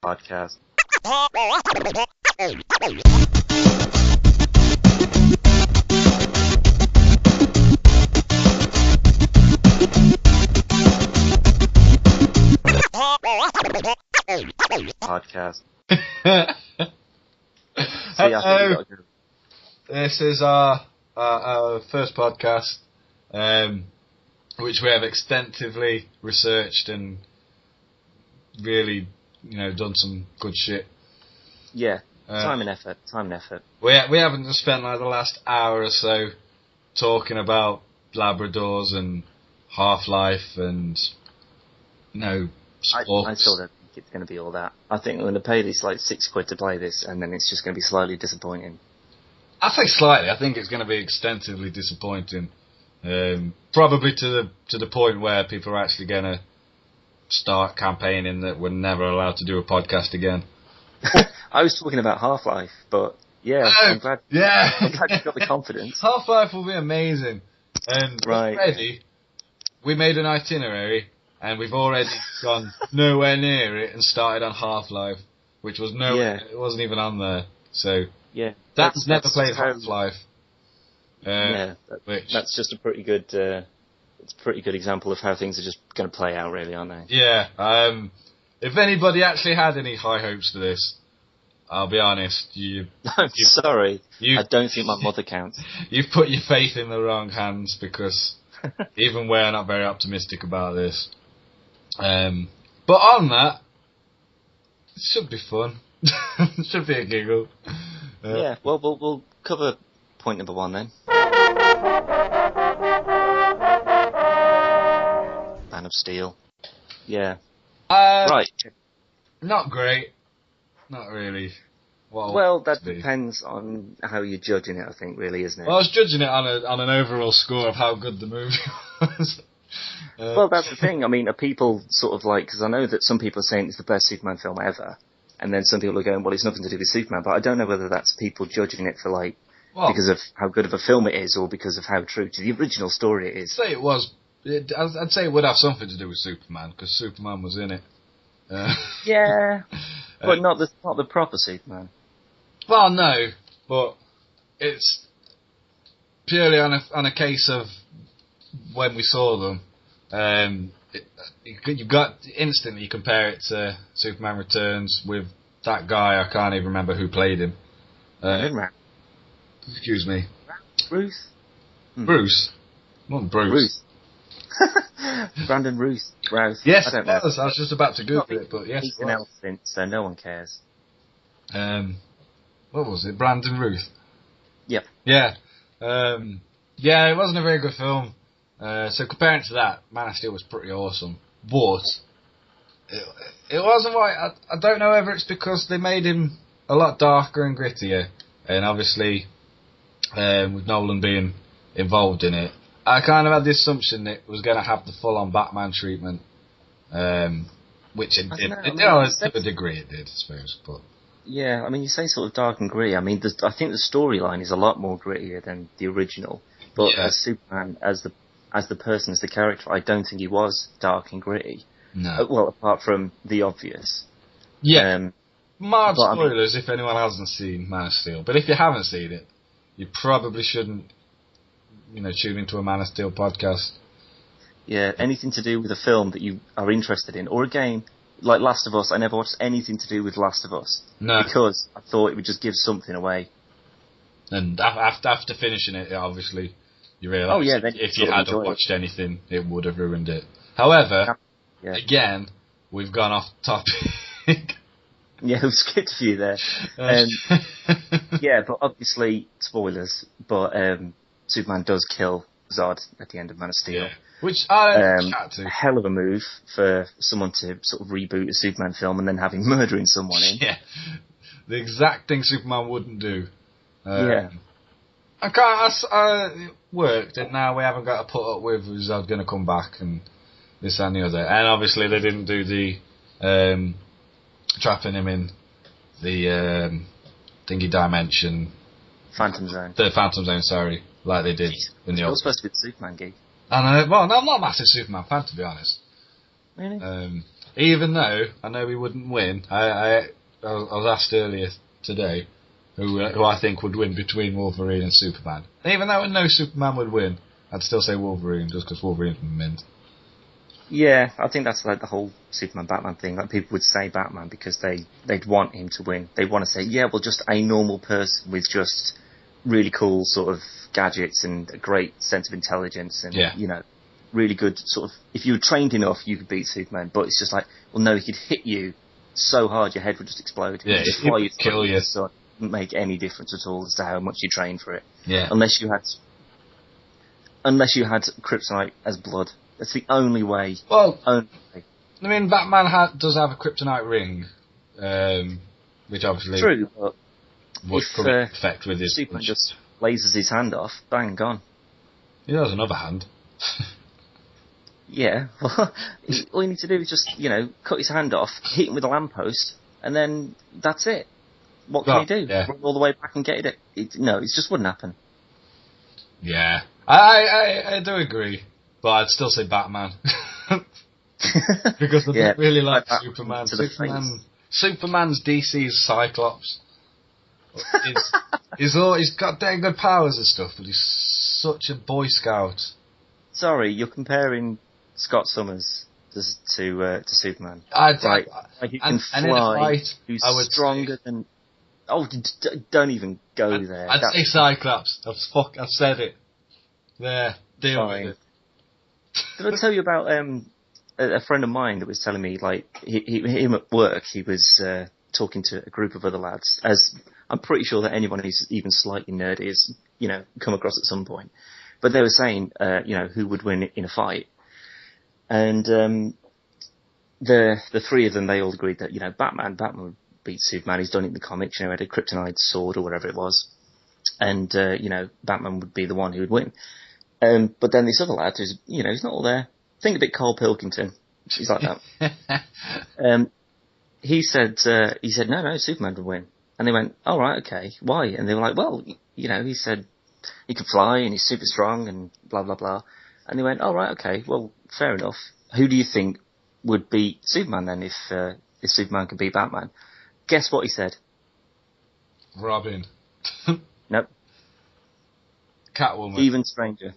Podcast. Podcast. Hello. This is our first podcast, which we have extensively researched and really, done some good shit. Yeah, time and effort. We haven't just spent like the last hour or so talking about Labradors and Half-Life and, sports. I still don't think it's going to be all that. I think I'm going to pay this like £6 to play this, and then it's just going to be slightly disappointing. I think slightly. I think it's going to be extensively disappointing. Probably to the point where people are actually going to start campaigning that we're never allowed to do a podcast again. I was talking about Half-Life, but yeah, I'm glad you've got the confidence. Half-Life will be amazing. And already, we made an itinerary, and we've already gone nowhere near it and started on Half-Life, which was it wasn't even on there. So yeah, that's never played Half-Life. That's just a pretty good. It's a pretty good example of how things are just going to play out, really, aren't they? Yeah. If anybody actually had any high hopes for this, I'll be honest. I'm sorry. I don't think my mother counts. You've put your faith in the wrong hands because even we're not very optimistic about this. But on that, it should be fun. It should be a giggle. Yeah. Well, we'll cover point number 1 then. Man of Steel. Yeah. Right. Not great. Not really. Well, that depends on how you're judging it, I think, really, isn't it? Well, I was judging it on an overall score of how good the movie was. Well, that's the thing. I mean, are people sort of like... Because I know that some people are saying it's the best Superman film ever, and then some people are going, well, it's nothing to do with Superman, but I don't know whether that's people judging it for, like, because of how good of a film it is, or because of how true to the original story it is. I'd say it would have something to do with Superman, because Superman was in it. Yeah, but not the proper Superman. Well, no, but it's purely on a case of when we saw them. You got instantly compare it to Superman Returns with that guy. I can't even remember who played him. Excuse me. Bruce. Not Bruce. Brandon Routh. Yes, I don't know. I was just about to Google it, but yes. He's an elf since, so no one cares. What was it? Brandon Routh. Yep. Yeah. It wasn't a very good film. So comparing to that, Man of Steel was pretty awesome. But it wasn't right. I don't know whether it's because they made him a lot darker and grittier, and obviously with Nolan being involved in it, I kind of had the assumption that it was going to have the full-on Batman treatment, which it did. To a degree it did, I suppose. But yeah, I mean, you say sort of dark and gritty. I mean, I think the storyline is a lot more grittier than the original. But as Superman, as the person, as the character, I don't think he was dark and gritty. No. Well, apart from the obvious. Yeah. Mild spoilers if anyone hasn't seen Man of Steel. But if you haven't seen it, you probably shouldn't, tune into a Man of Steel podcast. Yeah, anything to do with a film that you are interested in, or a game, like Last of Us. I never watched anything to do with Last of Us. No. Because I thought it would just give something away. And after finishing it, obviously, you realise if you hadn't watched anything, it would have ruined it. However, again, we've gone off topic. Yeah, we've skipped a few there. But obviously, spoilers, but Superman does kill Zod at the end of Man of Steel. Yeah. Which I chat to. A hell of a move for someone to sort of reboot a Superman film and then have him murdering someone in. Yeah. The exact thing Superman wouldn't do. Yeah. It worked, and now we haven't got to put up with Zod going to come back and this and the other. And obviously they didn't do the trapping him in the thingy dimension. Phantom Zone. The Phantom Zone, sorry. Like they did in the old. It was supposed to be the Superman gig. And I'm not a massive Superman fan, to be honest. Really? Even though I know he wouldn't win, I was asked earlier today who I think would win between Wolverine and Superman. Even though I know Superman would win, I'd still say Wolverine just because Wolverine's mint. Yeah, I think that's like the whole Superman-Batman thing. Like, people would say Batman because they'd want him to win. They want to say, yeah, well, just a normal person with just really cool sort of gadgets and a great sense of intelligence and, you know, really good sort of... If you were trained enough, you could beat Superman. But it's just like, well, no, he could hit you so hard your head would just explode. Yeah, just he would kill you. So it wouldn't make any difference at all as to how much you trained for it. Yeah. Unless you had kryptonite as blood. That's the only way. Well, only way. I mean, Batman does have a kryptonite ring, which obviously true, but would come into effect with his... Superman just lasers his hand off, bang, gone. He has another hand. Yeah, well, all you need to do is just, you know, cut his hand off, hit him with a lamppost, and then that's it. What can he do? Yeah. Run all the way back and get it? No, it just wouldn't happen. Yeah, I do agree. But I'd still say Batman. Because I don't really like Superman. Superman's DC's Cyclops. He's got damn good powers and stuff, but he's such a Boy Scout. Sorry, you're comparing Scott Summers to Superman. Like he can fly, who's stronger than... Oh, don't even go there. I'd say Cyclops. I've said it. There, deal with it. Did I tell you about a friend of mine that was telling me, like, him at work, he was talking to a group of other lads, as I'm pretty sure that anyone who's even slightly nerdy has, you know, come across at some point. But they were saying, you know, who would win in a fight. And the three of them, they all agreed that, you know, Batman would beat Superman. He's done it in the comics, you know, he had a kryptonite sword or whatever it was. And, you know, Batman would be the one who would win. But then this other lad who's, you know, he's not all there. Think a bit Carl Pilkington. He's like that. He said, no, Superman would win. And they went, all right, okay, why? And they were like, well, you know, he said he could fly and he's super strong and blah, blah, blah. And they went, all right, okay, well, fair enough. Who do you think would beat Superman then if Superman could beat Batman? Guess what he said? Robin. Nope. Catwoman. Even stranger.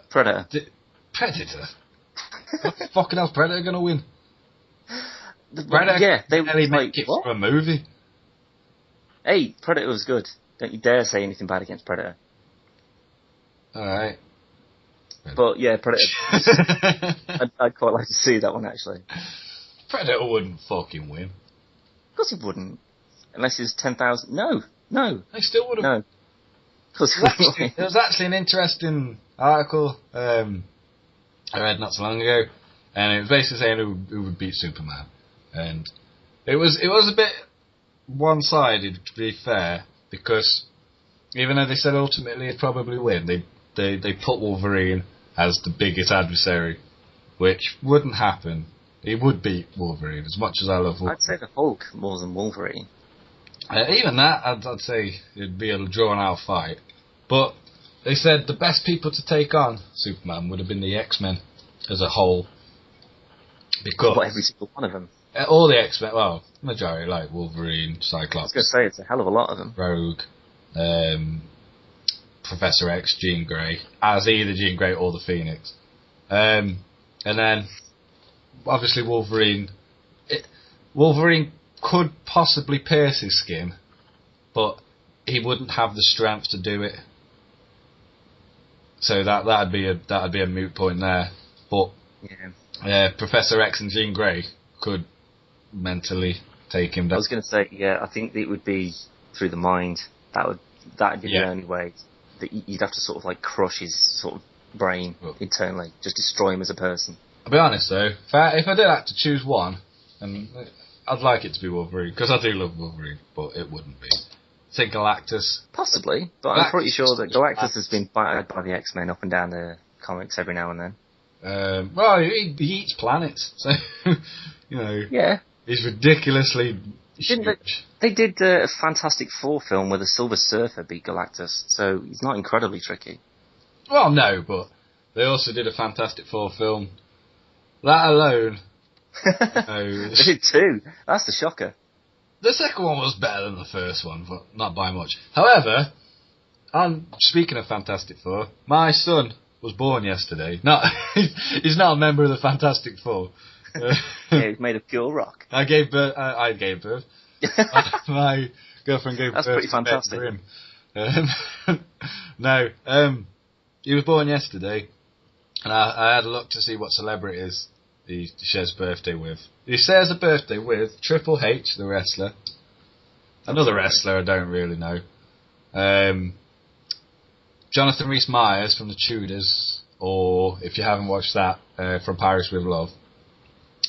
Predator. Predator? What the fucking hell's Predator gonna win? Predator they really make it for a movie. Hey, Predator was good. Don't you dare say anything bad against Predator. Alright. But yeah, Predator. I'd quite like to see that one actually. Predator wouldn't fucking win. Of course he wouldn't. Unless he's 10,000... No. They still would have... No. There was actually an interesting article I read not so long ago, and it was basically saying who would beat Superman. And it was a bit one-sided, to be fair, because even though they said ultimately he'd probably win, they put Wolverine as the biggest adversary, which wouldn't happen. He would beat Wolverine, as much as I love Wolverine. I'd say the Hulk more than Wolverine. Even that, I'd say it'd be a drawn-out fight. But they said the best people to take on Superman would have been the X-Men as a whole. Because... What, every single one of them? All the X-Men, well, majority, like Wolverine, Cyclops. I was going to say, it's a hell of a lot of them. Rogue, Professor X, Jean Grey, as either Jean Grey or the Phoenix. And then... Obviously, Wolverine could possibly pierce his skin, but he wouldn't have the strength to do it. So that'd be a moot point there. But Professor X and Jean Grey could mentally take him down. I was going to say, I think it would be through the mind. That'd be the only way. That you'd have to sort of like crush his sort of brain internally, just destroy him as a person. I'll be honest though, if I did have to choose one, and I'd like it to be Wolverine, because I do love Wolverine, but it wouldn't be. Say Galactus. Possibly, but I'm pretty sure that Galactus has been battered by the X-Men up and down the comics every now and then. Well, he eats planets, so, you know. Yeah. He's ridiculously huge. They did a Fantastic Four film where the Silver Surfer beat Galactus, so he's not incredibly tricky. Well, no, but they also did a Fantastic Four film. That alone. They did two. That's the shocker. The second one was better than the first one, but not by much. However, speaking of Fantastic Four, my son was born yesterday. He's not a member of the Fantastic Four. Yeah, he's made of pure rock. I gave birth. My girlfriend gave birth. That's pretty fantastic. For him. No, he was born yesterday, and I had a look to see what celebrities he shares birthday with. He shares a birthday with Triple H, the wrestler. Another wrestler I don't really know. Jonathan Rhys-Meyers from the Tudors, or if you haven't watched that, from Paris with Love,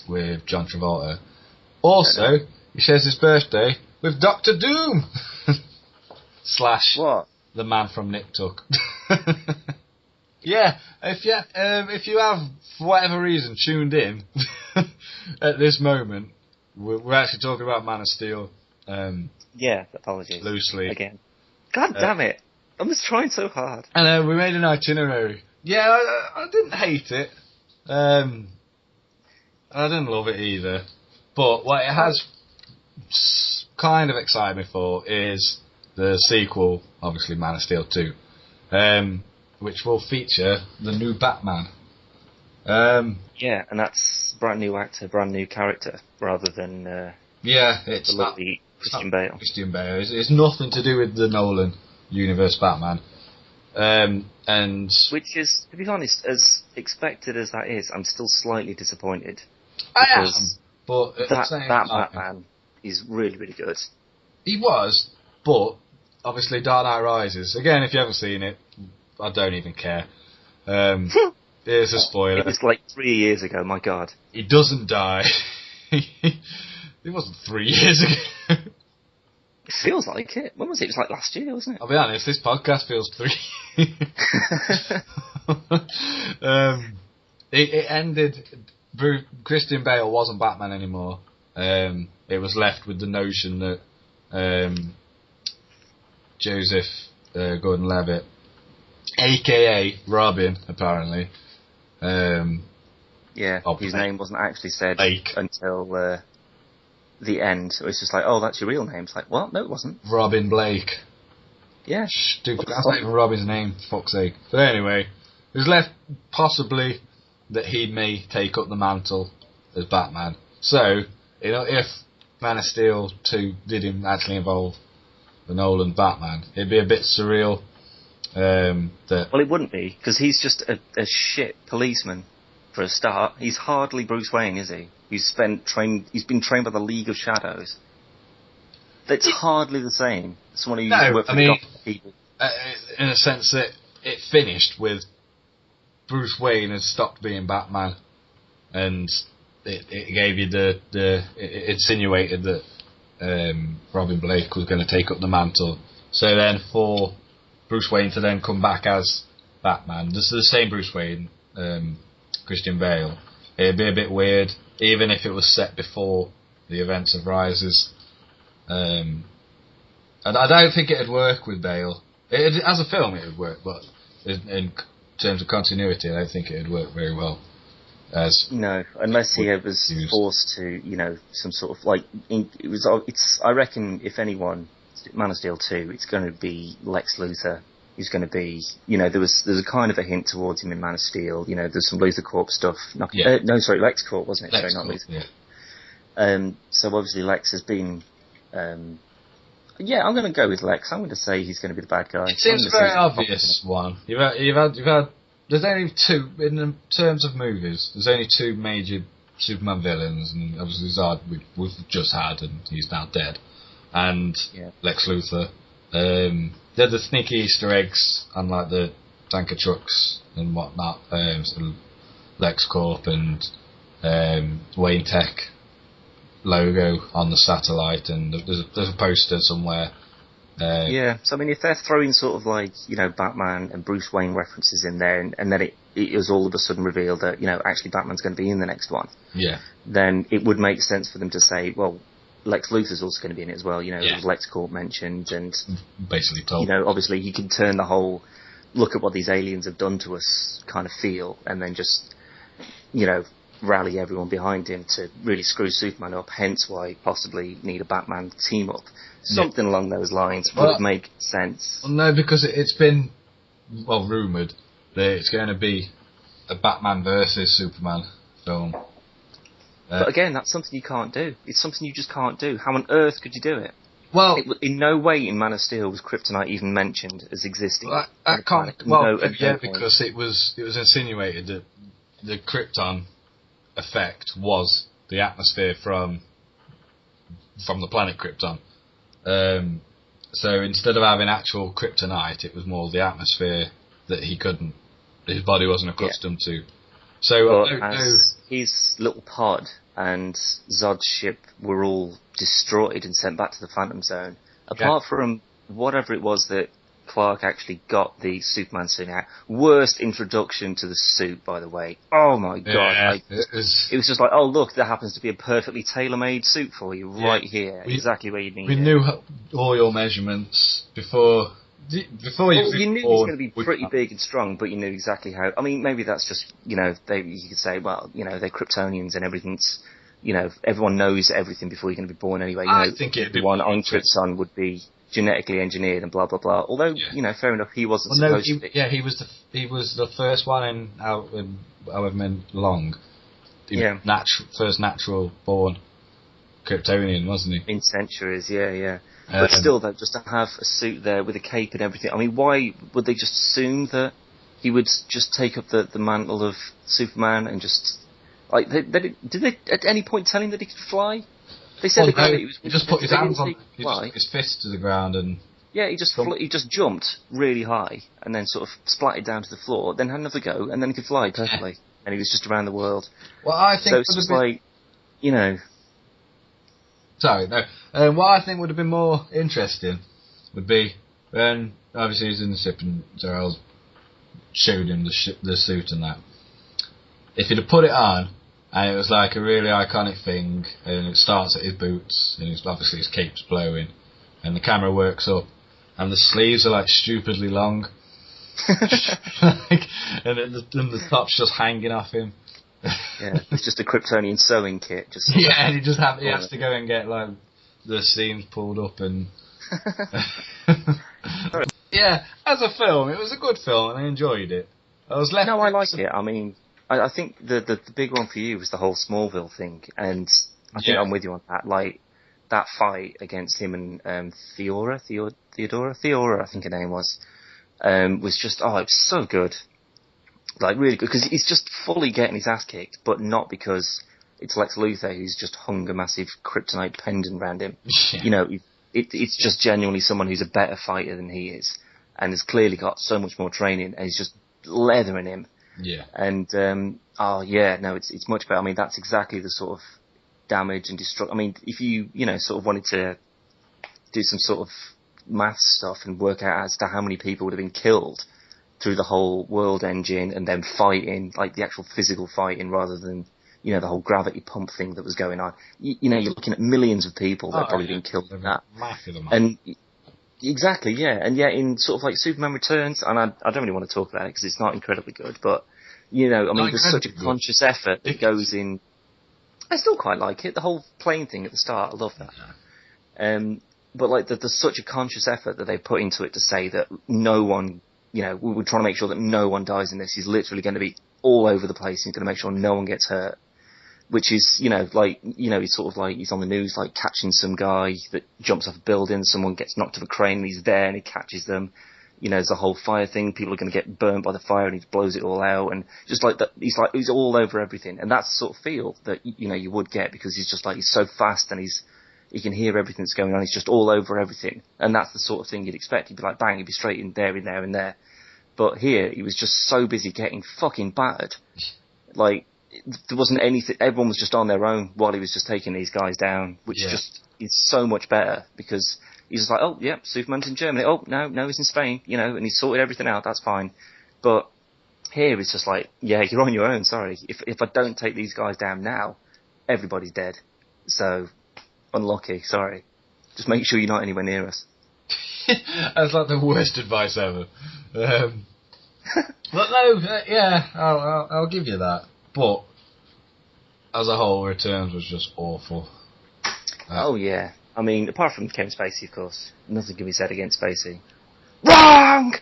with John Travolta. Also, he shares his birthday with Doctor Doom! / What? The man from Nick Tuck. Yeah, if you have, for whatever reason, tuned in at this moment, we're actually talking about Man of Steel. Yeah, apologies. Loosely. Again. God damn it. I'm just trying so hard. And we made an itinerary. Yeah, I didn't hate it. I didn't love it either. But what it has kind of excited me for is the sequel, obviously Man of Steel 2, which will feature the new Batman. Yeah, and that's brand new actor, brand new character, rather than it's not Christian Bale. Christian Bale. It's nothing to do with the Nolan universe Batman. And which is, to be honest, as expected as that is, I'm still slightly disappointed. I am, but that Batman is really, really good. He was, but obviously Dark Knight Rises. Again, if you haven't seen it, I don't even care. Here's a spoiler. It was like 3 years ago, my god. He doesn't die. It wasn't 3 years ago. It feels like it. When was it? It was like last year, wasn't it? I'll be honest, this podcast feels 3. It ended. Christian Bale wasn't Batman anymore. It was left with the notion that Joseph Gordon-Levitt, aka Robin, apparently. His name wasn't actually said Blake. Until the end. So it's just like, oh, that's your real name. It's like, what? No, it wasn't. Robin Blake. Yeah. Stupid. That's not even Robin's name, for fuck's sake. But anyway, it was left possibly that he may take up the mantle as Batman. So, if Man of Steel 2 didn't actually involve the Nolan Batman, it'd be a bit surreal. Well, it wouldn't be, because he's just a shit policeman, for a start. He's hardly Bruce Wayne, is he? He's been trained by the League of Shadows. That's hardly the same. Someone who worked for the people. In a sense that it finished with Bruce Wayne had stopped being Batman, and it gave you it insinuated that Robin Blake was going to take up the mantle. So then for Bruce Wayne to then come back as Batman, this is the same Bruce Wayne, Christian Bale, it'd be a bit weird, even if it was set before the events of Rises. And I don't think it'd work with Bale. As a film it would work, but in terms of continuity I don't think it'd work very well. No, unless he was forced to, some sort of I reckon if anyone, Man of Steel 2, it's going to be Lex Luthor. He's going to be, there's a kind of a hint towards him in Man of Steel. There's some Luthor Corp stuff. Lex Corp, wasn't it? Lex Not Corp, Luthor. yeah. So obviously Lex has been. I'm going to go with Lex. I'm going to say he's going to be the bad guy. It seems a very obvious one. You've had. There's only two in terms of movies. There's only two major Superman villains, and obviously Zod we've just had, and he's now dead. And Lex Luthor. They're the sneaky Easter eggs on like the tanker trucks and whatnot. Sort of Lex Corp and Wayne Tech logo on the satellite, and there's a poster somewhere. So I mean, if they're throwing sort of like Batman and Bruce Wayne references in there, and then it was all of a sudden revealed that actually Batman's going to be in the next one, then it would make sense for them to say, well, Lex Luthor's also going to be in it as well. There's Lex Corp mentioned, and basically told. Obviously you can turn the whole look at what these aliens have done to us kind of feel, and then just, rally everyone behind him to really screw Superman up, hence why possibly need a Batman team-up. Something along those lines would make sense. Well, no, because it's been, rumoured that it's going to be a Batman versus Superman film. But again, that's something you can't do. It's something you just can't do. How on earth could you do it? Well, in no way in Man of Steel was Kryptonite even mentioned as existing. That can't. Because it was insinuated that the Krypton effect was the atmosphere from the planet Krypton. So instead of having actual kryptonite, it was more the atmosphere that his body wasn't accustomed to. So his little pod and Zod's ship were all destroyed and sent back to the Phantom Zone. Apart from whatever it was that Clark actually got the Superman suit out. Worst introduction to the suit, by the way. Oh my god. It was just like, oh look, there happens to be a perfectly tailor-made suit for you right here. Exactly where you need it. We knew all your measurements before you knew he was going to be pretty big and strong, but you knew exactly how. I mean, maybe that's just, you could say, well, they're Kryptonians and everything's, everyone knows everything before you're going to be born anyway. I think it'd be one on Krypton would be genetically engineered and blah blah blah. Although fair enough, he wasn't supposed to be. Yeah, he was the first one in however many long. First natural born Kryptonian, wasn't he? In centuries, yeah. But still, though, just to have a suit there with a cape and everything. I mean, why would they just assume that he would just take up the mantle of Superman and just did they at any point tell him that he could fly? They said he just put his hands on, his fists to the ground, and he just jumped really high and then sort of splatted down to the floor, then had another go, and then he could fly perfectly, and he was just around the world. Well, I think so it's just Sorry, no. What I think would have been more interesting would be when obviously he's in the ship and Zor-El showed him the suit and that. If he'd have put it on, and it was like a really iconic thing, and it starts at his boots, and obviously his cape's blowing, and the camera works up, and the sleeves are like stupidly long, and the top's just hanging off him. Yeah, it's just a Kryptonian sewing kit. And he has to go and get like the seams pulled up and. Yeah, as a film, it was a good film, and I enjoyed it. I like it. I mean, I think the big one for you was the whole Smallville thing, and I think I'm with you on that. Like that fight against him and Theodora, I think her name was just it was so good, like really good, because he's just fully getting his ass kicked, but not because it's Lex Luthor who's just hung a massive kryptonite pendant around him. Yeah. It's just genuinely someone who's a better fighter than he is, and has clearly got so much more training, and he's just leathering him. Yeah. And it's much better. I mean, that's exactly the sort of damage and destruction. I mean, if you sort of wanted to do some sort of math stuff and work out as to how many people would have been killed through the whole world engine and then fighting, like the actual physical fighting rather than the whole gravity pump thing that was going on. You're looking at millions of people that have probably been killed in that. Massive amount. And exactly, yeah. And yet in sort of like Superman Returns, and I don't really want to talk about it because it's not incredibly good, but there's such a conscious effort that goes in. I still quite like it. The whole plane thing at the start, I love that. Yeah. But like there's such a conscious effort that they put into it to say that no one, we're trying to make sure that no one dies in this. He's literally going to be all over the place. He's going to make sure no one gets hurt. Which is, he's sort of like, he's on the news, like catching some guy that jumps off a building, someone gets knocked off a crane, and he's there and he catches them. There's a whole fire thing, people are going to get burned by the fire, and he blows it all out, and just like that, he's all over everything. And that's the sort of feel that, you would get, because he's just like, he's so fast and he can hear everything that's going on, he's just all over everything. And that's the sort of thing you'd expect. He'd be like, bang, he'd be straight in there, in there, in there. But here, he was just so busy getting fucking battered. Like, there wasn't anything, everyone was just on their own while he was just taking these guys down, which just is so much better, because he's just like, oh, yeah, Superman's in Germany, oh, no, he's in Spain, and he's sorted everything out, that's fine. But here it's just like, yeah, you're on your own, sorry. If I don't take these guys down now, everybody's dead. So, unlucky, sorry. Just make sure you're not anywhere near us. That's like the worst advice ever. But no, yeah, I'll give you that. But as a whole, Returns was just awful. Oh yeah, I mean, apart from Kevin Spacey, of course, nothing can be said against Spacey. Wrong.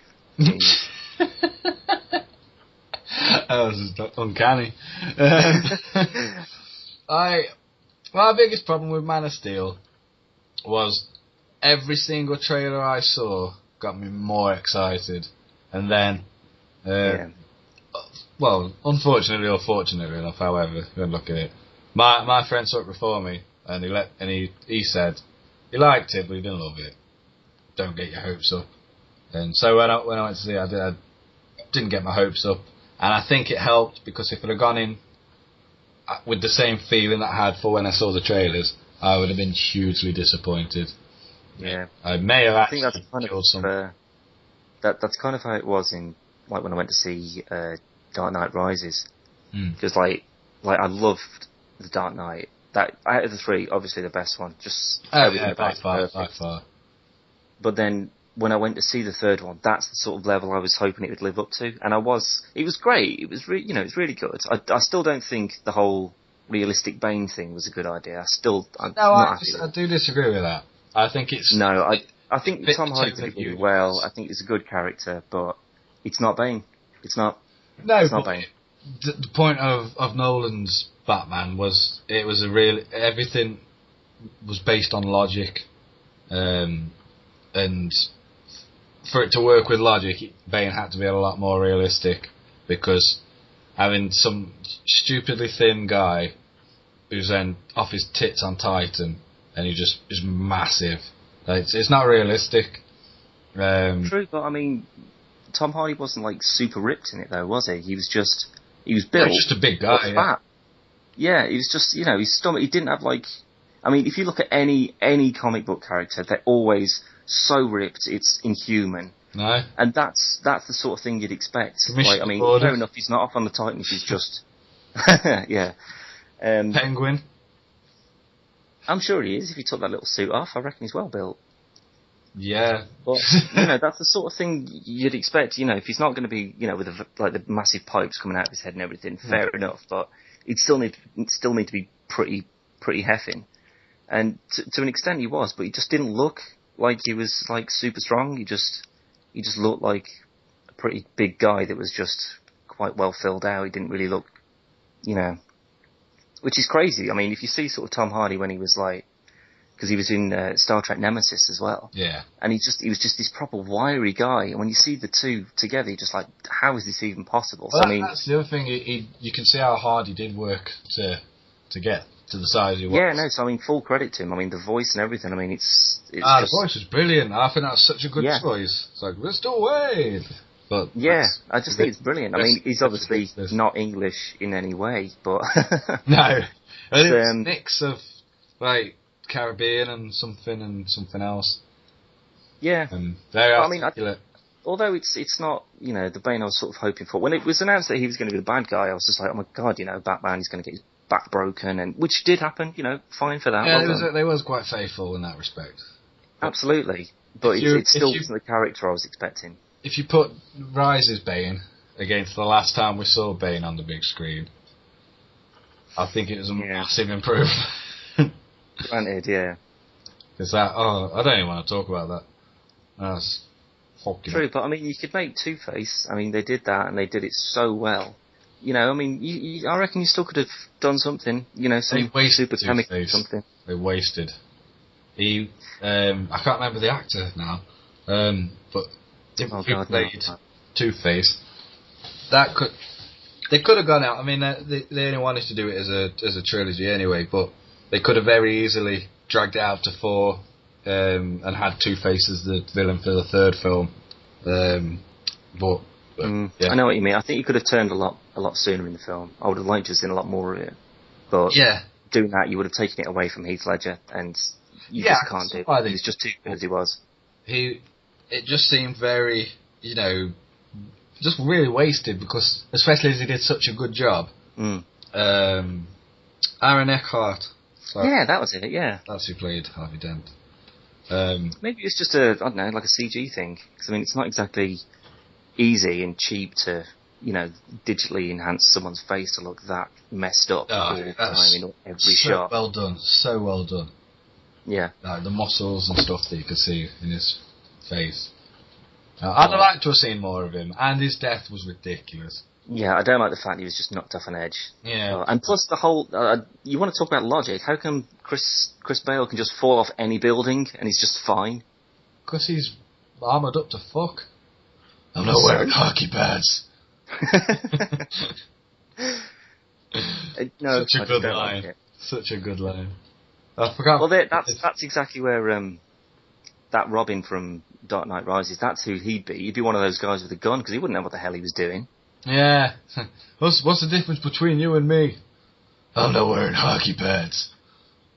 That was just uncanny. My biggest problem with Man of Steel was every single trailer I saw got me more excited, and then, well, unfortunately or fortunately enough, however you want to look at it, my friend saw it before me, and he said he liked it, but he didn't love it. Don't get your hopes up. And so when I went to see it, I didn't get my hopes up, and I think it helped because if I'd have gone in with the same feeling that I had for when I saw the trailers, I would have been hugely disappointed. Yeah, I may have actually that's kind killed some. That's kind of how it was in like when I went to see Dark Knight Rises. Because like I loved the Dark Knight. That out of the three, obviously the best one. Just by far. But then when I went to see the third one, that's the sort of level I was hoping it would live up to, and it was great. It was it's really good. I still don't think the whole realistic Bane thing was a good idea. I do disagree with that. I think it's I think Tom Hardy did it really well. I think it's a good character, but it's not Bane. It's not. No, it's not Bane. The point of Nolan's Batman was everything was based on logic, and for it to work with logic, Bane had to be a lot more realistic, because having some stupidly thin guy who's then off his tits on Titan and he just is massive, it's not realistic. True, but I mean, Tom Hardy wasn't like super ripped in it though, was he? He was built. He was just a big guy. Fat. Yeah, he was just his stomach. He didn't have like. I mean, if you look at any comic book character, they're always so ripped, it's inhuman. No. And that's the sort of thing you'd expect. Like, I mean, fair enough, he's not off on the Titans, he's just... yeah. Penguin. I'm sure he is. If he took that little suit off, I reckon he's well built. Yeah. But, that's the sort of thing you'd expect, if he's not going to be, with the massive pipes coming out of his head and everything, fair enough, but he'd still need to be pretty heffing. And to an extent he was, but he just didn't look like he was like super strong. He just looked like a pretty big guy that was just quite well filled out. He didn't really look, which is crazy. I mean, if you see sort of Tom Hardy when he was like, because he was in Star Trek Nemesis as well. Yeah. And he was just this proper wiry guy. And when you see the two together, you're just like, how is this even possible? Well, so, I mean, that's the other thing. You can see how hard he did work to get to the size he was. Yeah, no, so I mean, full credit to him. I mean, the voice and everything, I mean, it's the voice was brilliant. I think that's such a good choice. It's like, Mr. Wade! But yeah, I just think it's brilliant. I mean, he's obviously not English in any way, but... No. It's a mix of, like, Caribbean and something else. Yeah. Very articulate. Although it's not, the Bane I was sort of hoping for. When it was announced that he was going to be the bad guy, I was just like, oh my god, Batman is going to get his back broken, and which did happen, fine for that. Yeah, they was quite faithful in that respect. Absolutely. But it still wasn't the character I was expecting. If you put Rise's Bane against the last time we saw Bane on the big screen, I think it was a massive improvement. Granted, yeah. Because I don't even want to talk about that. That's fucking... True, but I mean, you could make Two-Face. I mean, they did that, and they did it so well. I mean, I reckon you still could have done something, some super chemical or something. They wasted. I can't remember the actor now, but he played Two-Face. They could have gone out. I mean, they only wanted to do it as a trilogy anyway, but they could have very easily dragged it out to 4 and had Two-Face as the villain for the third film. But yeah. I know what you mean. I think you could have turned a lot sooner in the film. I would have liked to have seen a lot more of it. But doing that, you would have taken it away from Heath Ledger, and you just can't do it. He's just too good as he was. It just seemed very, just really wasted, because, especially as he did such a good job. Aaron Eckhart. Yeah, that was it, yeah. That's who played Harvey Dent. Maybe it's just like a CG thing. Because, I mean, it's not exactly... easy and cheap to, digitally enhance someone's face to look that messed up all the time in every shot. So well done. Yeah. Like the muscles and stuff that you could see in his face. I'd like to have seen more of him, and his death was ridiculous. Yeah, I don't like the fact he was just knocked off an edge. Yeah. And plus the whole, you want to talk about logic, how come Chris Bale can just fall off any building and he's just fine? Because he's armoured up to fuck. I'm not wearing hockey pads. No, Such a good line. Like Such a good line. I forgot. Well, that's exactly where that Robin from Dark Knight Rises, that's who he'd be. He'd be one of those guys with a gun, because he wouldn't know what the hell he was doing. Yeah. What's the difference between you and me? I'm not wearing hockey pads.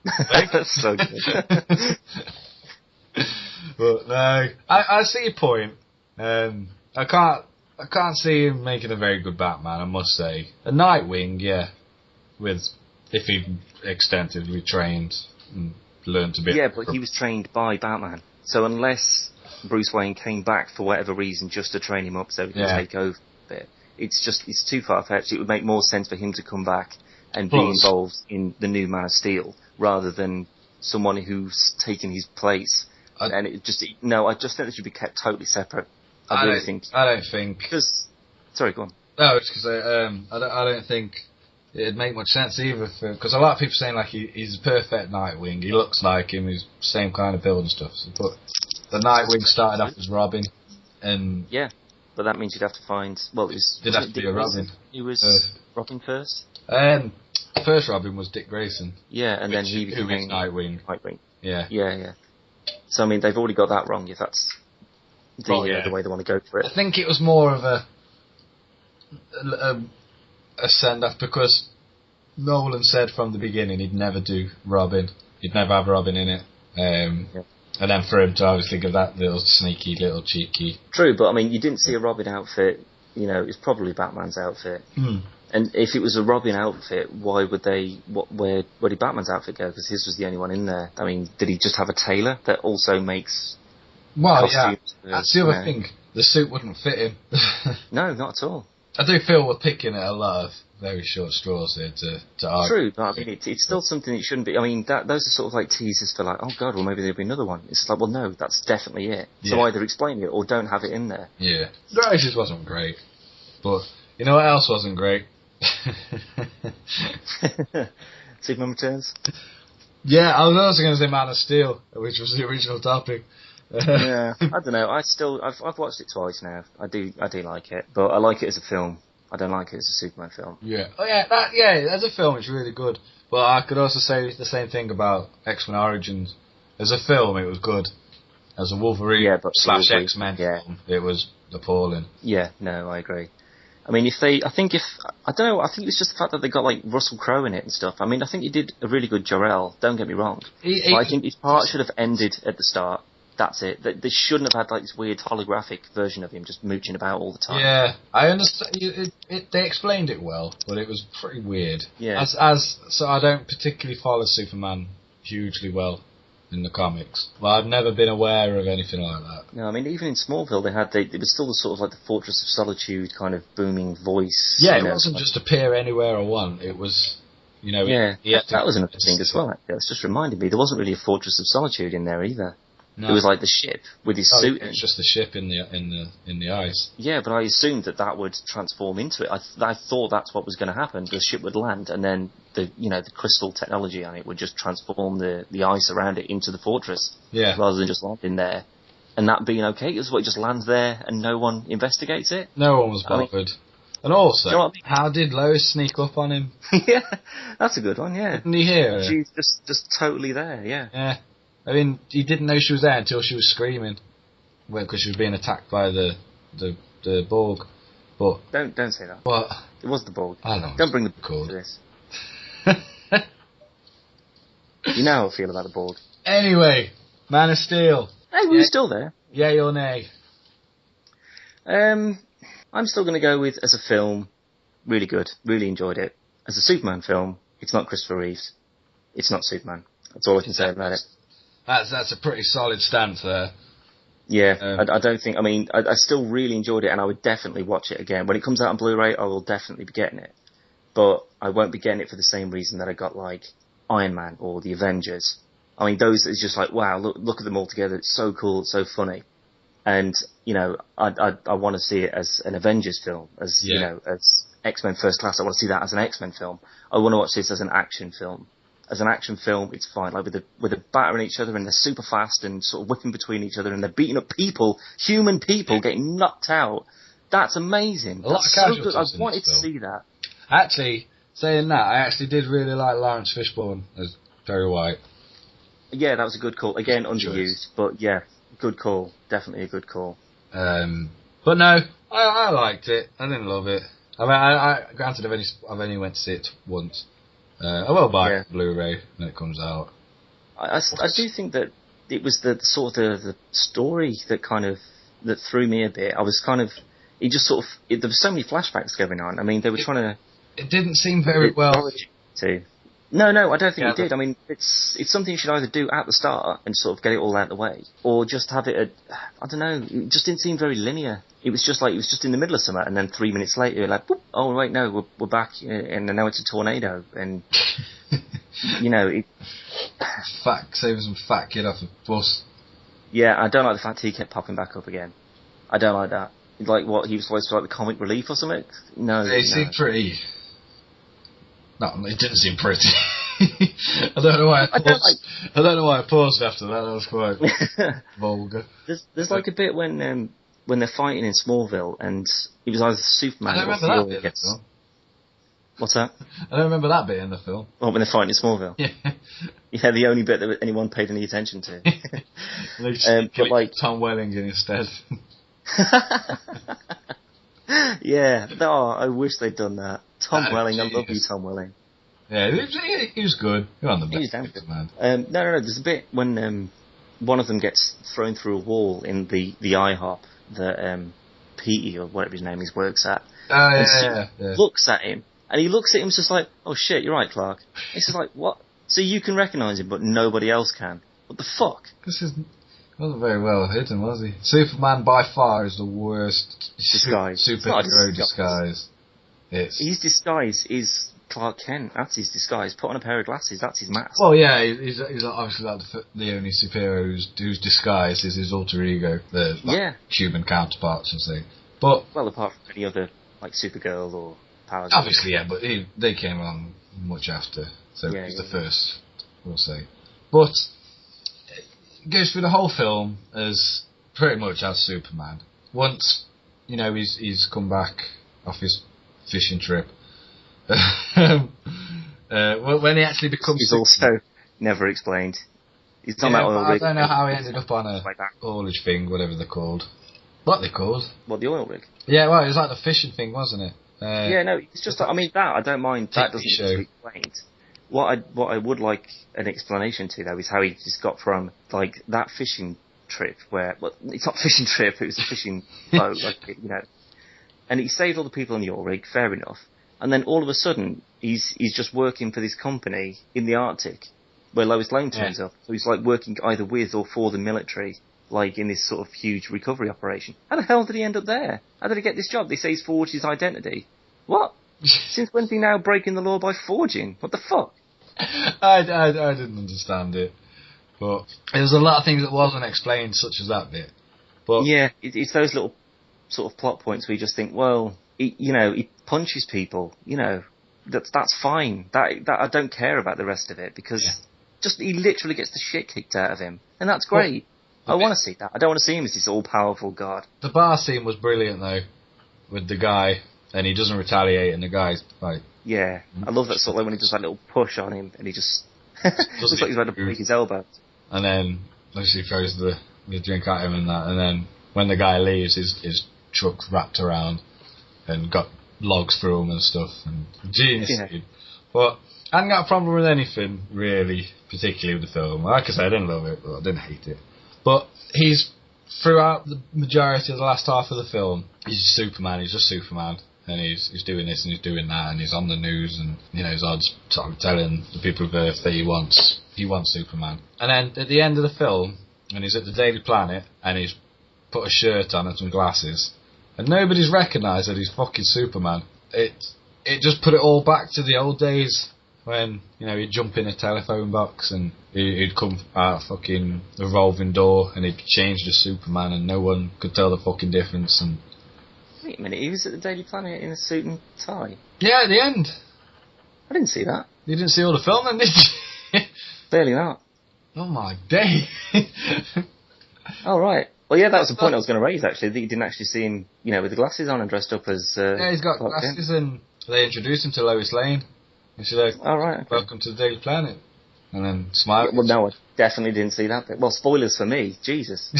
That's so good. But no, I see your point. I can't see him making a very good Batman, I must say. A Nightwing, yeah, if he extensively trained and learned to be. Yeah, but he was trained by Batman. So unless Bruce Wayne came back for whatever reason just to train him up so he could take over a bit, it's too far-fetched. It would make more sense for him to come back and be involved in the new Man of Steel rather than someone who's taken his place. I just think they should be kept totally separate. I don't think. Because, sorry, go on. No, it's because I don't think it'd make much sense either. Because a lot of people saying like he's a perfect Nightwing. He looks like him. He's same kind of build and stuff. But the Nightwing started off as Robin, and but that means you'd have to find. Well, it did have to be a Robin. He was Robin first. First Robin was Dick Grayson. Yeah, and then he became Nightwing. Yeah. So I mean, they've already got that wrong. If that's the way they want to go for it. I think it was more of a send-off because Nolan said from the beginning he'd never do Robin. He'd never have Robin in it. And then for him to obviously give that little sneaky, little cheeky... True, but I mean, you didn't see a Robin outfit. It was probably Batman's outfit. And if it was a Robin outfit, why would where did Batman's outfit go? Because his was the only one in there. I mean, did he just have a tailor that also makes... Well, yeah, that's the other thing. The suit wouldn't fit him. No, not at all. I do feel we're picking at a lot of very short straws here to argue. True, but I mean, it's still something that shouldn't be. I mean, those are sort of like teasers for like, oh god, well maybe there'll be another one. It's like, well no, that's definitely it. So either explain it or don't have it in there. Yeah. Rises wasn't great. But, you know what else wasn't great? Superman Returns? Yeah, I was also going to say Man of Steel, which was the original topic. Yeah, I don't know. I've watched it twice now. I do like it, but I like it as a film. I don't like it as a Superman film. Yeah. Oh yeah, as a film it's really good. But I could also say the same thing about X-Men Origins. As a film, it was good. As a Wolverine / X-Men film, it was appalling. Yeah, no, I agree. I mean, I think it was just the fact that they got like Russell Crowe in it and stuff. I mean, I think he did a really good Jor-El. Don't get me wrong. But I think his part should have ended at the start. That's it. They shouldn't have had like this weird holographic version of him just mooching about all the time. Yeah, I understand. They explained it well, but it was pretty weird. Yeah. So I don't particularly follow Superman hugely well in the comics. Well, I've never been aware of anything like that. No, I mean even in Smallville it was still the sort of like the Fortress of Solitude kind of booming voice. Yeah, it wasn't just appear anywhere I want. It was, that was another thing as well. Actually. It's just reminded me there wasn't really a Fortress of Solitude in there either. No. It was like the ship with his suit. It's just the ship in the ice. Yeah, but I assumed that would transform into it. I thought that's what was going to happen. The ship would land, and then the crystal technology on it would just transform the ice around it into the fortress. Yeah. Rather than just landing there, and that being okay. It was what, it just lands there and no one investigates it. No one was bothered. And also, how did Lois sneak up on him? Yeah, that's a good one. Yeah. Didn't he hear her? She's just totally there. Yeah. Yeah. I mean, he didn't know she was there until she was screaming, because she was being attacked by the Borg. But don't say that. What? It was the Borg. I know. Don't bring the Borg to this. You know how I feel about the Borg. Anyway, Man of Steel. Hey, we're still there. Yay or nay? I'm still going to go with, as a film, really good. Really enjoyed it. As a Superman film, it's not Christopher Reeves. It's not Superman. That's all I can say about it. That's a pretty solid stance there. Yeah, I don't think. I mean, I still really enjoyed it, and I would definitely watch it again when it comes out on Blu-ray. I will definitely be getting it, but I won't be getting it for the same reason that I got like Iron Man or the Avengers. I mean, those is just like, wow, look at them all together. It's so cool, it's so funny, and you know, I want to see it as an Avengers film, as you know, as X-Men First Class. I want to see that as an X-Men film. I want to watch this as an action film. As an action film, it's fine. Like with the battering each other, and they're super fast and sort of whipping between each other, and they're beating up people, human people getting knocked out. That's amazing. That's so good. I wanted to see that. Actually, saying that, I actually did really like Lawrence Fishburne as Perry White. Yeah, that was a good call. Again, underused, but yeah, good call. Definitely a good call. But no, I liked it. I didn't love it. I mean, I granted I've only went to see it once. I will buy Blu-ray when it comes out. I do think that it was the sort of the story that that threw me a bit. I was kind of, it just sort of, there were so many flashbacks going on. I mean, they were trying to. It didn't seem very well. No, I don't think it did. I mean, it's something you should either do at the start and sort of get it all out of the way, or just have it I don't know, it just didn't seem very linear. It was just like, it was just in the middle of summer, and then 3 minutes later, you're like, oh wait, no, we're back, and now it's a tornado, and, you know, saving some fat kid off a bus. Yeah, I don't like the fact he kept popping back up again. I don't like that. Like, what, he was supposed to be like the comic relief or something? No. It seemed pretty. No, it didn't seem pretty. I don't know why I don't know why I paused after that. That was quite vulgar. There's like a bit when they're fighting in Smallville, and it was either Superman or that bit in the film. What's that? I don't remember that bit in the film. Oh, when they're fighting in Smallville. Yeah, the only bit that anyone paid any attention to. They just but like Tom Welling instead. Yeah, I wish they'd done that. Tom Welling, I love you, Tom Welling. Yeah, he was good. He was the best, damn good, man. No, there's a bit when one of them gets thrown through a wall in the IHOP that Petey, or whatever his name is, works at. Yeah. Looks at him, and he looks at him just like, oh shit, you're right, Clark. He's just like, what? So you can recognise him, but nobody else can. What the fuck? Wasn't very well hidden, was he? Superman by far is the worst superhero disguise. His disguise is Clark Kent. That's his disguise. Put on a pair of glasses. That's his mask. Well, yeah, he's obviously like the only superhero whose disguise is his alter ego, human counterparts and things. But apart from any other like Supergirl or Power. Obviously, yeah, but they came along much after, so he's the first, we'll say. But goes through the whole film as pretty much as Superman. Once, he's come back off his fishing trip. When he actually becomes... He's also never explained. He's on that oil rig. I don't know how he ended up on a haulage thing, whatever they're called. What they're called? What, the oil rig? Yeah, well, it was like the fishing thing, wasn't it? It's just, that I don't mind. That doesn't need to be explained. What I would like an explanation to, though, is how he just got from, like, that fishing trip where... Well, it's not a fishing trip, it was a fishing boat, And he saved all the people on the oil rig, fair enough. And then all of a sudden, he's just working for this company in the Arctic, where Lois Lane turns up. So he's, like, working either with or for the military, like, in this sort of huge recovery operation. How the hell did he end up there? How did he get this job? They say he's forged his identity. What? Since when's he now breaking the law by forging? What the fuck? I didn't understand it. But there was a lot of things that wasn't explained, such as that bit. But yeah, it's those little sort of plot points where you just think, well, he punches people, that's fine. That I don't care about the rest of it, because just he literally gets the shit kicked out of him, and that's great. I want to see that. I don't want to see him as this all-powerful god. The bar scene was brilliant, though, with the guy, and he doesn't retaliate, and the guy's like... Yeah, I love that sort of like when he does that little push on him, and he just... looks like he's about to break his elbow. And then, obviously, throws the drink at him and that, and then when the guy leaves, his truck's wrapped around and got logs through him and stuff, and genius. Yeah. But I hadn't got a problem with anything, really, particularly with the film. Like I said, I didn't love it, but I didn't hate it. But he's, throughout the majority of the last half of the film, he's Superman, he's just Superman. And he's doing this and he's doing that, and he's on the news, and his odds telling the people of Earth that he wants Superman. And then at the end of the film, and he's at the Daily Planet, and he's put a shirt on and some glasses, and nobody's recognised that he's fucking Superman. It just put it all back to the old days when, you know, he'd jump in a telephone box and he'd come out a fucking revolving door and he'd change to Superman and no one could tell the fucking difference. And wait a minute, he was at the Daily Planet in a suit and tie? yeah, at the end. I didn't see that. You didn't see all the film then, did you? Barely not. Oh my day. Oh, right. Well, yeah, that was the point I was going to raise, actually, that you didn't actually see him, you know, with the glasses on and dressed up as... yeah, he's got glasses and they introduced him to Lois Lane. And she's like, oh, right, okay. Welcome to the Daily Planet. And then smiled. Yeah, well, no, I definitely didn't see that bit. Well, spoilers for me. Jesus.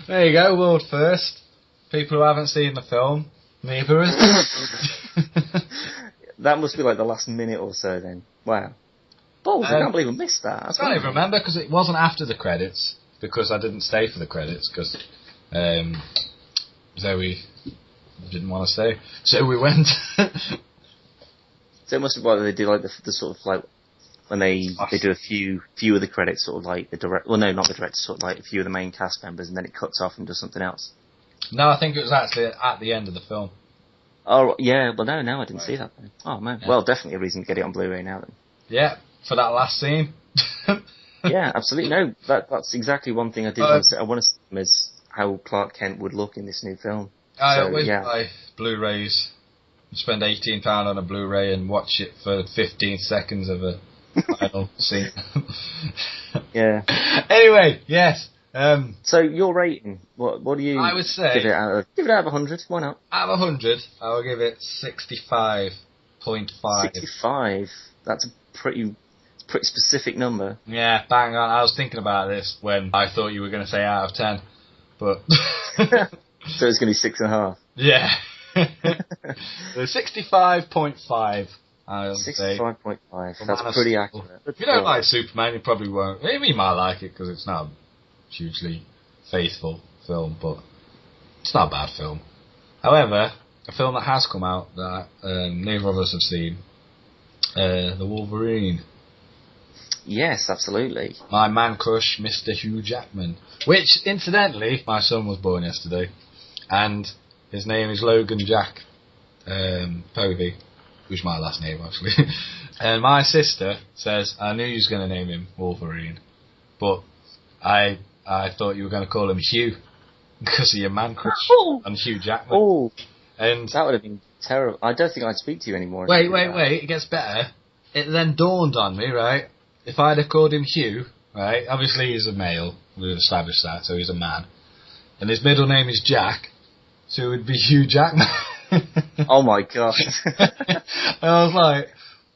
There you go, world first. People who haven't seen the film, neither us. That must be like the last minute or so then. Wow. Balls, I can't believe I missed that. I can't even remember because it wasn't after the credits, because I didn't stay for the credits because Zoe didn't want to stay. So we went. So it must be like they do like the sort of like when they do a few of the credits, sort of like the direct. Well, no, not the director, sort of like a few of the main cast members, and then it cuts off and does something else. No, I think it was actually at the end of the film. Oh yeah, well no, I didn't see that then. Oh man, yeah. Well, definitely a reason to get it on Blu-ray now then. Yeah, for that last scene. Yeah, absolutely. No, that's exactly one thing I did want to say. I want to see as how Clark Kent would look in this new film. I always buy Blu-rays. Spend £18 on a Blu-ray and watch it for 15 seconds of a final scene. Yeah. Anyway, yes. So your rating, what do you? I would say give it out of 100. Why not? Out of 100, I will give it 65.5. 65. That's a pretty specific number. Yeah, bang on. I was thinking about this when I thought you were going to say out of 10, but so it's going to be 6.5. Yeah. So 65.5. I would say 65.5. That's pretty accurate. If you don't like Superman, you probably won't. Maybe you might like it because it's not a hugely faithful film, but it's not a bad film. However, a film that has come out that neither of us have seen, The Wolverine. Yes, absolutely. My man crush, Mr. Hugh Jackman. Which, incidentally, my son was born yesterday, and his name is Logan Jack Povey, which is my last name actually. And my sister says, I knew you was going to name him Wolverine, but I thought you were going to call him Hugh because of your man crush on Hugh Jackman. Oh, and that would have been terrible. I don't think I'd speak to you anymore. Wait, it gets better. It then dawned on me, right? If I'd have called him Hugh, right? Obviously he's a male, we've established that, so he's a man. And his middle name is Jack, so it would be Hugh Jackman. Oh my god. I was like,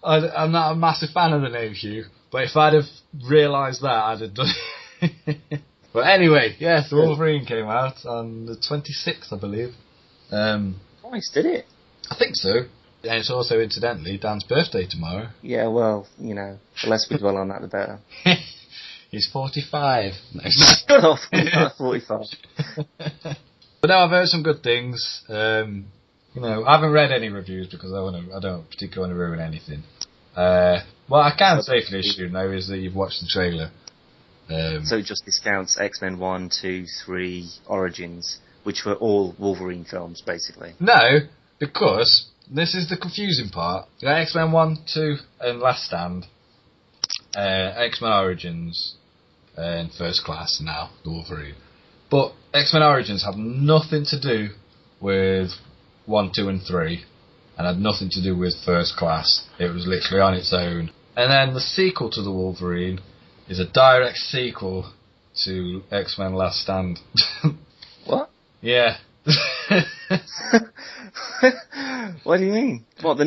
I'm not a massive fan of the name Hugh, but if I'd have realised that, I'd have done it. But anyway, yes, Wolverine came out on the 26th, I believe. Nice, did it? I think so. And it's also, incidentally, Dan's birthday tomorrow. Yeah, well, you know, the less we dwell on that, the better. He's 45. Shut off, I'm not 45. But no, I've heard some good things. You know, I haven't read any reviews because I don't particularly want to ruin anything. What I can safely assume, though, is that you've watched the trailer. So it just discounts X-Men 1, 2, 3, Origins, which were all Wolverine films, basically. No, because this is the confusing part. You got X-Men 1, 2, and Last Stand. X-Men Origins, and First Class, now, the Wolverine. But X-Men Origins had nothing to do with 1, 2, and 3, and had nothing to do with First Class. It was literally on its own. And then the sequel to the Wolverine is a direct sequel to X-Men Last Stand. What? Yeah. What do you mean? What, the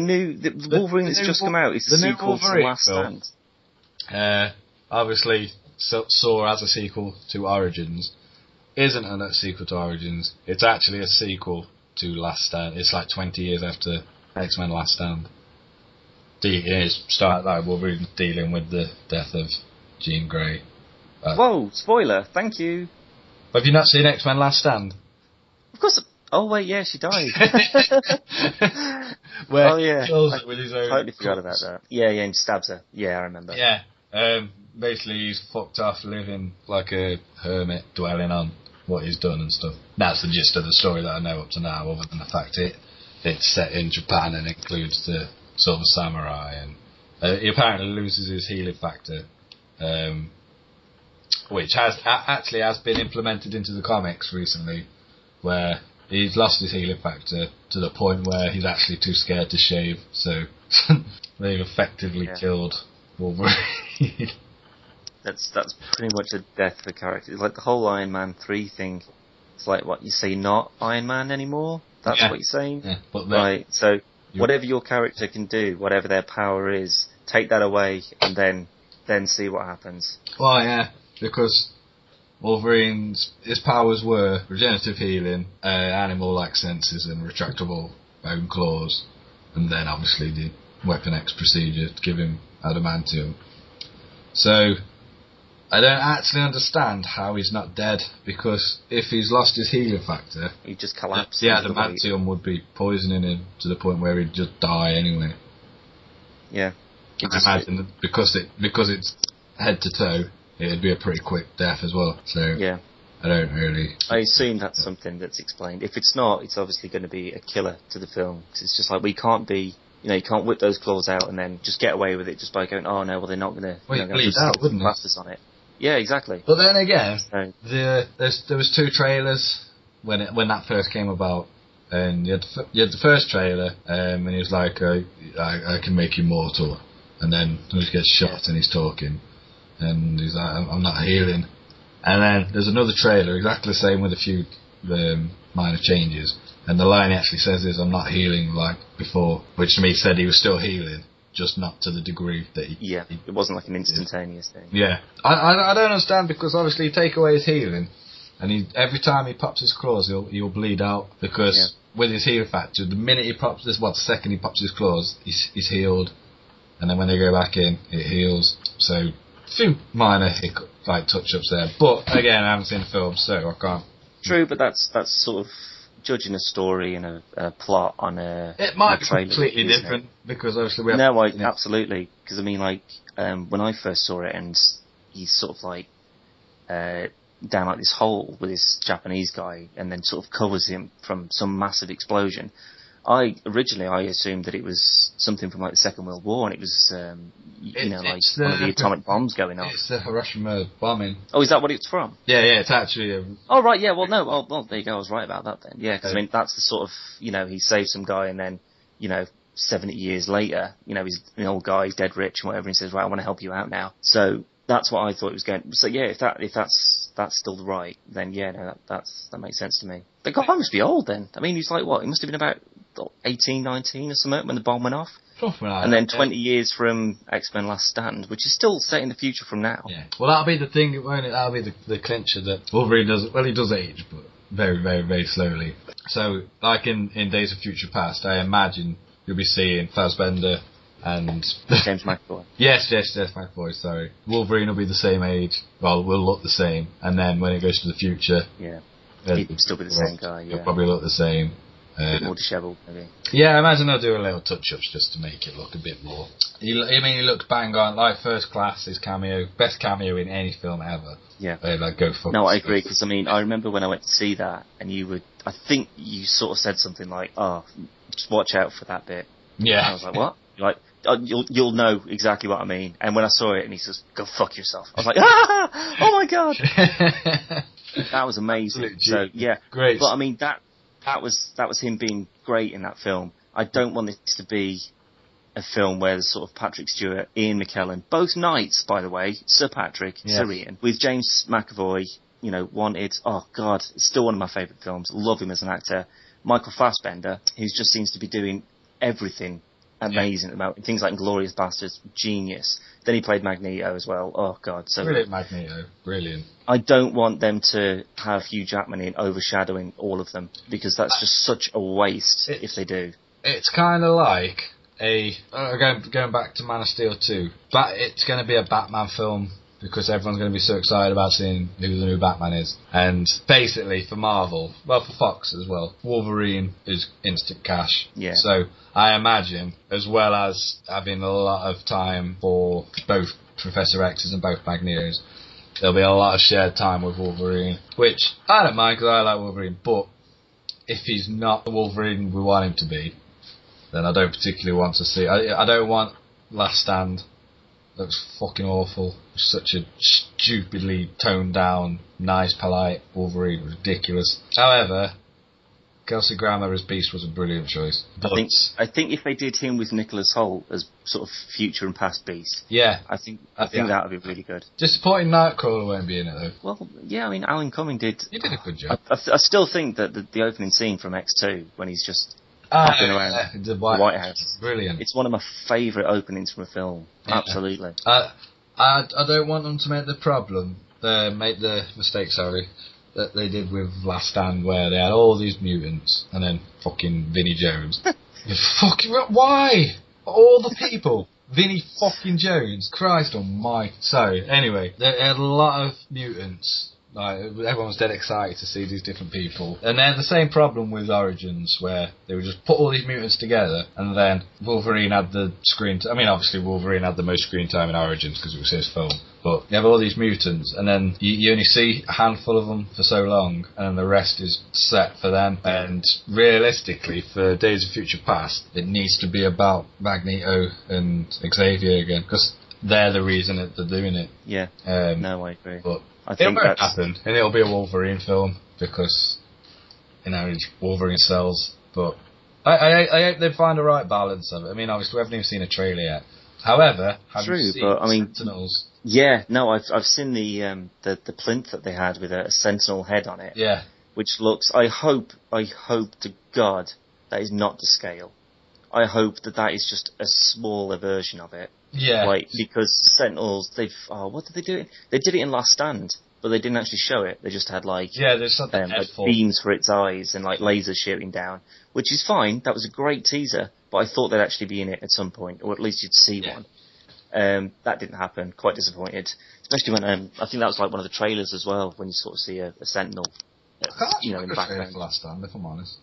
Wolverine that's just come out is a sequel to Last Stand? Obviously saw as a sequel to Origins. Isn't a sequel to Origins. It's actually a sequel to Last Stand. It's like 20 years after X-Men Last Stand. Wolverine dealing with the death of Jean Grey. Whoa, spoiler, thank you. Have you not seen X-Men Last Stand? Of course. Oh wait, yeah, she died. Where yeah, kills with his own totally forgot about that. Yeah, and stabs her. Yeah, I remember. Yeah, basically he's fucked off living like a hermit, dwelling on what he's done and stuff. That's the gist of the story that I know up to now, other than the fact it's set in Japan and includes the Silver Samurai, and he apparently loses his healing factor, which actually has been implemented into the comics recently, where he's lost his healing factor to the point where he's actually too scared to shave, so they've effectively killed Wolverine. That's pretty much a death for character. It's like the whole Iron Man 3 thing. It's like, what, you say not Iron Man anymore? That's what you're saying? Yeah, but right, so whatever your character can do, whatever their power is, take that away and then see what happens. Well, yeah, because his powers were regenerative healing, animal-like senses and retractable bone claws, and then obviously the Weapon X procedure to give him adamantium. So I don't actually understand how he's not dead, because if he's lost his healing factor, he just collapses. The adamantium would be poisoning him to the point where he'd just die anyway. Yeah. I imagine that because it's head to toe, it'd be a pretty quick death as well. So yeah. I don't really. I assume that's something that's explained. If it's not, it's obviously going to be a killer to the film, because it's just like, we can't be. You can't whip those claws out and then just get away with it just by going, oh no, well they're not going to. Well, bleed out, wouldn't plasters on it. Yeah, exactly. But then again, there was 2 trailers when that first came about, and you had the first trailer, and he was like, I can make you mortal, and then he gets shot and he's talking, and he's like, I'm not healing, and then there's another trailer exactly the same with a few minor changes, and the line he actually says is, I'm not healing like before, which to me said he was still healing, just not to the degree that he... Yeah, it wasn't like an instantaneous thing. Yeah. I don't understand, because obviously you take away his healing, and every time he pops his claws, he'll bleed out, because with his healing factor, the minute he pops the second he pops his claws, he's healed, and then when they go back in, it heals. So, a few minor touch-ups there, but again, I haven't seen the film, so I can't... True, but that's sort of judging a story and a plot on a It might be trailer, completely different, because obviously we have... No, absolutely, because I mean, like, when I first saw it, and he's sort of like down like this hole with this Japanese guy, and then sort of covers him from some massive explosion. I assumed that it was something from like the Second World War, and it was one of the atomic bombs going off. It's the Hiroshima bombing. Oh, is that what it's from? Yeah, it's actually. Oh right, yeah. Well, no. Well, there you go. I was right about that then. Yeah, because I mean that's the sort of he saved some guy, and then 70 years later, he's an old guy, he's dead rich and whatever, and he says, right, I want to help you out now. So that's what I thought it was going. So yeah, if that's still right, then yeah, no, that makes sense to me. The guy must be old then. I mean, he's like what? He must have been about 18, 19 or something when the bomb went off. And then 20 years from X-Men Last Stand, which is still set in the future from now. Yeah. Well, that'll be the thing, won't it? That'll be the clincher that Wolverine does. Well, he does age, but very, very, very slowly. So, like in Days of Future Past, I imagine you'll be seeing Fassbender and... James McAvoy. Yes, McAvoy, sorry. Wolverine will be the same age. Well, will look the same. And then when it goes to the future... Yeah. He'd still be the same guy, yeah. He'll probably look the same. A bit more dishevelled, maybe. Yeah, I imagine they'll do a little touch-ups just to make it look a bit more... he looked bang on, like First Class, his cameo, best cameo in any film ever. Yeah. Go fuck. No, I agree, because I mean, I remember when I went to see that, and I think you sort of said something like, oh, just watch out for that bit. Yeah. And I was like, what? You're like, you'll know exactly what I mean. And when I saw it, and he says, go fuck yourself. I was like, ah! Oh my god! That was amazing. So, yeah. Great. But I mean, that was him being great in that film. I don't want this to be a film where there's sort of Patrick Stewart, Ian McKellen, both knights, by the way, Sir Patrick, Sir Ian, with James McAvoy, wanted, oh god, it's still one of my favourite films, love him as an actor. Michael Fassbender, who just seems to be doing everything amazing at the moment. Things like Inglourious Basterds, genius. Then he played Magneto as well. Oh god, so brilliant Magneto, brilliant. I don't want them to have Hugh Jackman in overshadowing all of them, because that's just such a waste if they do. It's kind of like going back to Man of Steel 2. But it's going to be a Batman film, because everyone's going to be so excited about seeing who the new Batman is. And basically, for Marvel, well, for Fox as well, Wolverine is instant cash. Yeah. So I imagine, as well as having a lot of time for both Professor X's and both Magneto's, there'll be a lot of shared time with Wolverine, which I don't mind because I like Wolverine, but if he's not the Wolverine we want him to be, then I don't particularly want to see. I don't want Last Stand. That was fucking awful. Such a stupidly toned down, nice, polite Wolverine. It was ridiculous. However, Kelsey Grammer as Beast was a brilliant choice. I think if they did him with Nicholas Hoult as sort of future and past Beast, I think that would be really good. Disappointing Nightcrawler won't be in it though. Well, yeah, I mean, Alan Cumming did. He did a good job. I still think that the opening scene from X2 when he's just hopping around the White House, brilliant. It's one of my favourite openings from a film. Yeah. Absolutely. I don't want them to make the mistake. That they did with Last Stand, where they had all these mutants and then fucking Vinnie Jones. Why? All the people. Vinnie fucking Jones. Christ almighty. So, anyway, they had a lot of mutants. Like, everyone was dead excited to see these different people. And they had the same problem with Origins, where they would just put all these mutants together, and then Wolverine had the screen time. I mean, obviously Wolverine had the most screen time in Origins because it was his film. But you have all these mutants, and then you only see a handful of them for so long, and then the rest is set for them. And realistically, for Days of Future Past, it needs to be about Magneto and Xavier again, because they're the reason that they're doing it. Yeah. No, I agree. But I think it won't happen, and it'll be a Wolverine film, because, Wolverine sells. But I hope they find the right balance of it. I mean, obviously, we haven't even seen a trailer yet. However, have you seen Sentinels? Yeah, no, I've seen the plinth that they had with a Sentinel head on it. Yeah. Which looks, I hope to God that is not to scale. I hope that is just a smaller version of it. Yeah. Like, because Sentinels, what did they do? They did it in Last Stand, but they didn't actually show it. They just had there's something beams for its eyes and lasers shooting down, which is fine. That was a great teaser, but I thought they'd actually be in it at some point, or at least you'd see one. That didn't happen. Quite disappointed, especially when I think that was one of the trailers as well, when you sort of see a Sentinel, in the background. For Last Stand, if I'm honest.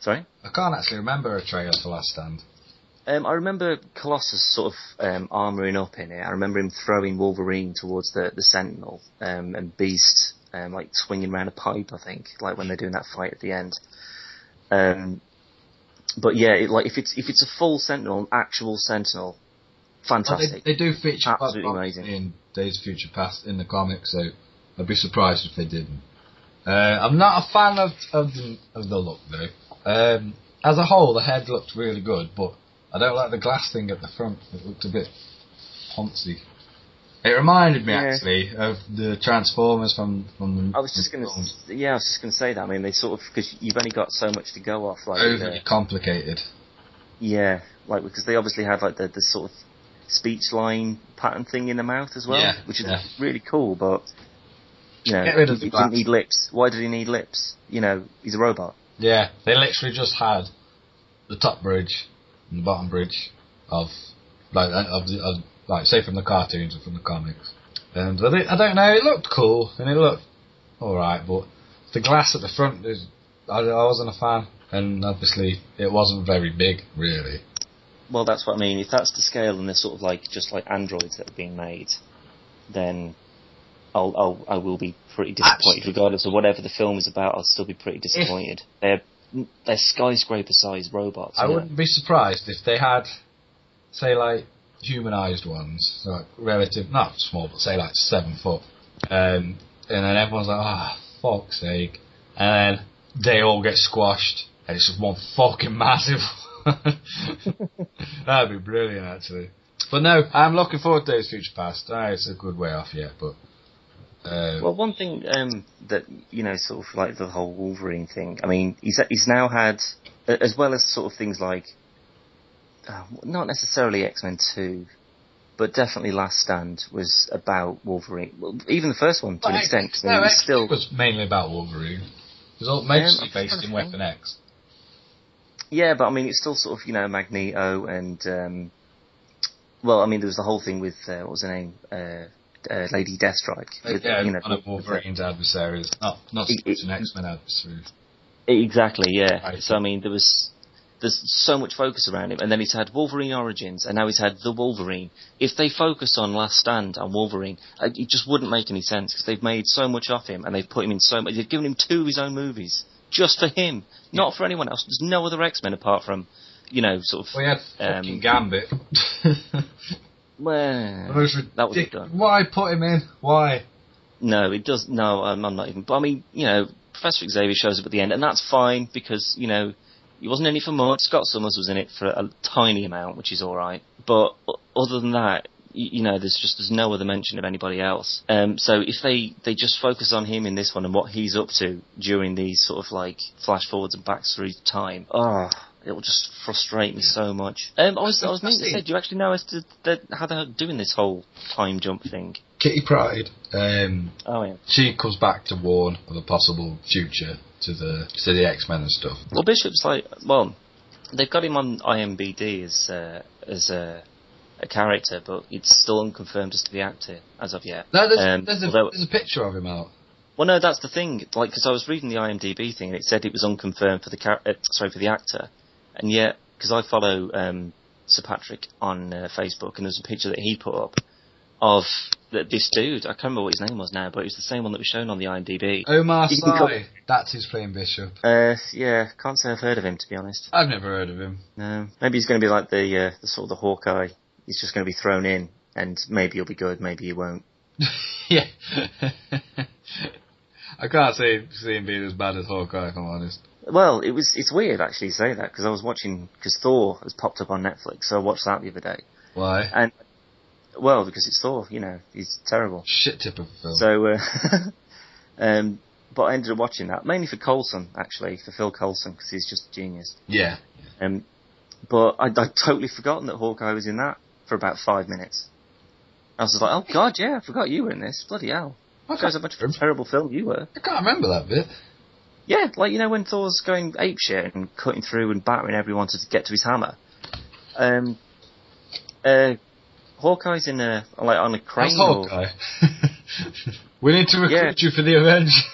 Sorry? I can't actually remember a trailer for Last Stand. I remember Colossus sort of armouring up in it. I remember him throwing Wolverine towards the Sentinel, and Beast swinging around a pipe, I think, when they're doing that fight at the end. But yeah, if it's a full Sentinel, an actual Sentinel, fantastic. They do feature absolutely amazing in Days of Future Past in the comics, so I'd be surprised if they didn't. I'm not a fan of the look though. As a whole, the head looked really good, but I don't like the glass thing at the front. It looked a bit poncy. It reminded me actually of the Transformers from the. I was just going to say that. I mean, they sort of, because you've only got so much to go off. Overly complicated. Yeah, because they obviously have the sort of speech line pattern thing in the mouth as well, which is really cool. But get rid of he didn't need lips. Why did he need lips? He's a robot. Yeah, they literally just had the top bridge and the bottom bridge of say from the cartoons or from the comics. And I don't know, it looked cool and it looked alright, but the glass at the front I wasn't a fan, and obviously it wasn't very big, really. Well, that's what I mean. If that's the scale and they're sort of just like androids that are being made, then I will be pretty disappointed. Regardless of whatever the film is about, I'll still be pretty disappointed. They're skyscraper-sized robots. I wouldn't be surprised if they had, say, humanised ones, not small, but say 7 foot, and then everyone's like, fuck's sake, and then they all get squashed, and it's just one fucking massive. That'd be brilliant, actually. But no, I'm looking forward to Days of Future Past. It's a good way off yet, but. Well, one thing that sort of the whole Wolverine thing. I mean, he's now had, as well as sort of things like, not necessarily X-Men 2, but definitely Last Stand was about Wolverine. Well, even the first one to an extent. It was mainly about Wolverine. It was mostly based in Weapon X. Yeah, but I mean, it's still sort of Magneto and there was the whole thing with what was her name. Lady Deathstrike. One of Wolverine's adversaries. Not an X-Men adversary. Exactly, yeah. Right. So, I mean, there was there's so much focus around him, and then he's had Wolverine Origins, and now he's had The Wolverine. If they focus on Last Stand and Wolverine, it just wouldn't make any sense, because they've made so much of him, and they've put him in so much. They've given him 2 of his own movies, just for him, not for anyone else. There's no other X-Men apart from, sort of... We had fucking Gambit. Well, that was done. Why put him in? Why? No, it does. No, I'm not even. But I mean, Professor Xavier shows up at the end, and that's fine because he wasn't in it for much. Scott Summers was in it for a tiny amount, which is all right. But other than that, there's no other mention of anybody else. So if they just focus on him in this one and what he's up to during these sort of like flash forwards and backs through time, it will just frustrate me so much. I was meaning to say, do you actually know as to how they're doing this whole time jump thing? Kitty Pryde. Oh yeah. She comes back to warn of a possible future to the X-Men and stuff. Well, Bishop's they've got him on IMDb as a character, but it's still unconfirmed as to the actor as of yet. No, there's a picture of him out. Well, no, that's the thing. Because I was reading the IMDb thing, and it said it was unconfirmed for the actor, and yet because I follow Sir Patrick on Facebook, and there's a picture that he put up of this dude. I can't remember what his name was now, but it was the same one that was shown on the IMDb. Omar Sy. That's who's playing Bishop. Yeah, can't say I've heard of him, to be honest. I've never heard of him. No, maybe he's going to be like the sort of the Hawkeye. He's just going to be thrown in, and maybe he'll be good, maybe he won't. Yeah. I can't see him being as bad as Hawkeye, if I'm honest. Well, it's weird actually you say that, because I was watching, because Thor has popped up on Netflix, so I watched that the other day. Why? And well, because it's Thor, he's terrible. Shit tip of a film. So, but I ended up watching that mainly for Coulson, actually, for Phil Coulson, because he's just a genius. Yeah. But I'd totally forgotten that Hawkeye was in that for about 5 minutes. I was just like, oh god, yeah, I forgot you were in this. Bloody hell. That was a much of a terrible film you were. I can't remember that bit. Yeah, when Thor's going apeshit and cutting through and battering everyone to get to his hammer. Hawkeye's in on a crane. That's Hawkeye. We need to recruit you for the Avengers.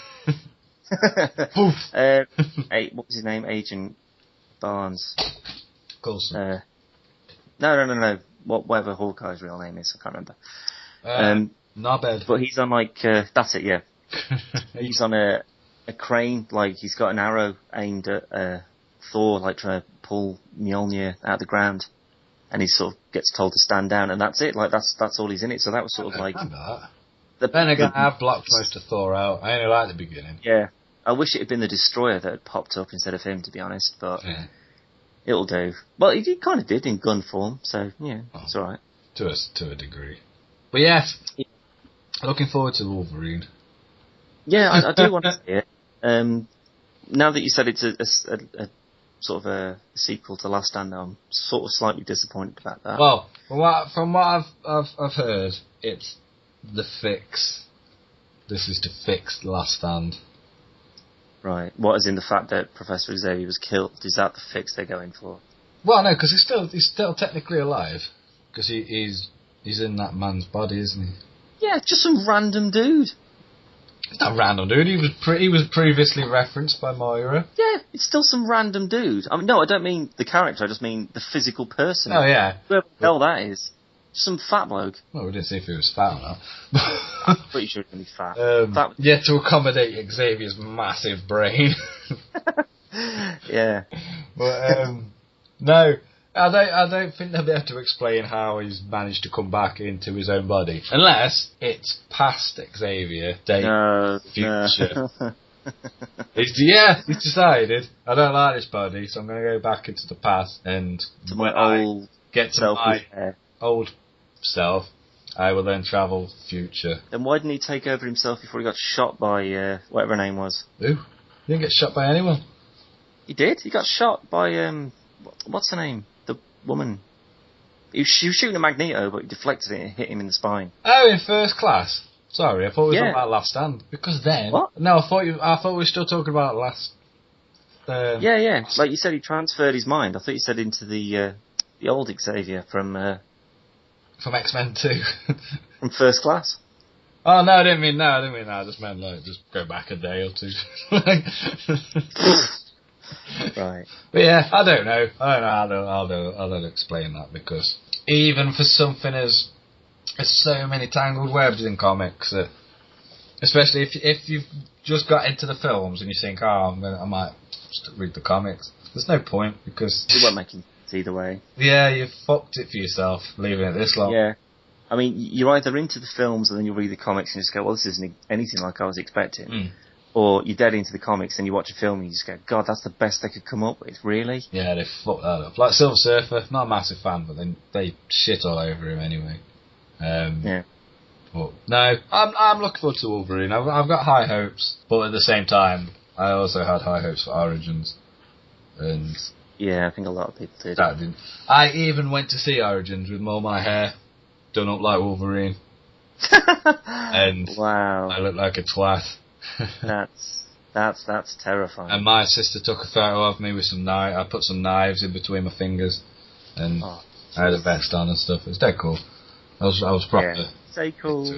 What was his name? Agent Barnes. Coulson. No. Whatever Hawkeye's real name is, I can't remember. Not bad. But he's on that's it, yeah. He's on a crane, he's got an arrow aimed at Thor, trying to pull Mjolnir out of the ground, and he sort of gets told to stand down, and that's it. That's all he's in it. So that was sort of like. Then again, I've blocked most of Thor out. I only like the beginning. Yeah, I wish it had been the Destroyer that had popped up instead of him, to be honest. But it'll do. Well, he kind of did in gun form, so yeah, it's all right. To a degree. But yes, looking forward to Wolverine. Yeah, I do want to see it. Now that you said it's a sort of a sequel to Last Stand, I'm sort of slightly disappointed about that. Well, from what I've heard, it's the fix. This is to fix Last Stand. Right. What, as in the fact that Professor Xavier was killed? Is that the fix they're going for? Well, no, because he's still technically alive. Because he's in that man's body, isn't he? Yeah, just some random dude. It's not random dude. He was previously referenced by Moira. Yeah, it's still some random dude. I mean, no, I don't mean the character. I just mean the physical person. Oh yeah, whoever the hell that is. Some fat bloke. Well, we didn't see if he was fat or not. I'm pretty sure he's fat. Yeah, to accommodate Xavier's massive brain. Yeah. But no, I don't think they'll be able to explain how he's managed to come back into his own body, unless it's past Xavier, future. No. He's decided I don't like this body, so I'm going to go back into the past and to my old get to my old self. I will then travel future. Then why didn't he take over himself before he got shot by whatever her name was? Who? He didn't get shot by anyone. He did. He got shot by what's her name? The woman. She was shooting a Magneto, but he deflected it and hit him in the spine. Oh, in First Class. Sorry, I thought we were talking about Last Stand. Because then... What? No, I thought we were still talking about Last... Yeah. Like you said, he transferred his mind. I thought you said into the old Xavier from X-Men 2. From First Class. Oh, no, I didn't mean that. I just meant, just go back a day or two. Right. But yeah, I don't know how they'll explain that, because even for something as so many tangled webs in comics, especially if you've just got into the films and you think, I might just read the comics, there's no point, because It won't make sense either way. Yeah, you've fucked it for yourself, leaving it this long. Yeah. I mean, you're either into the films and then you read the comics and just go, well, this isn't anything like I was expecting. Or you're dead into the comics and you watch a film and you just go, God, that's the best they could come up with, really? Yeah, they fucked that up. Like Silver Surfer, not a massive fan, but they shit all over him anyway. Yeah. But no, I'm looking forward to Wolverine. I've got high hopes, but at the same time, I also had high hopes for Origins. And yeah, I think a lot of people did. I even went to see Origins with all my hair done up like Wolverine. And wow. I looked like a twat. That's terrifying. And my sister took a photo of me with some knife. I put some knives in between my fingers, and I had a vest on and stuff. It was dead cool. I was proper. Yeah, so cool.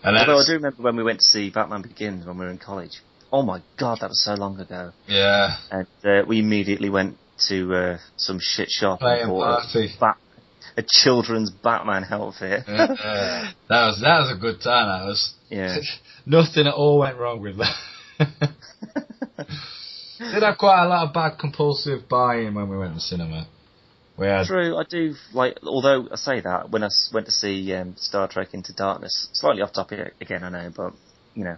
And although I do remember when we went to see Batman Begins when we were in college. Oh my God, that was so long ago. Yeah. And we immediately went to some shit shop Playing and bought a children's Batman outfit. That was a good time. That was. Yeah. Nothing at all went wrong with that. Did have quite a lot of bad compulsive buying when we went to the cinema. True, I do like. Although I say that when I went to see Star Trek Into Darkness, slightly off topic again, I know, but you know,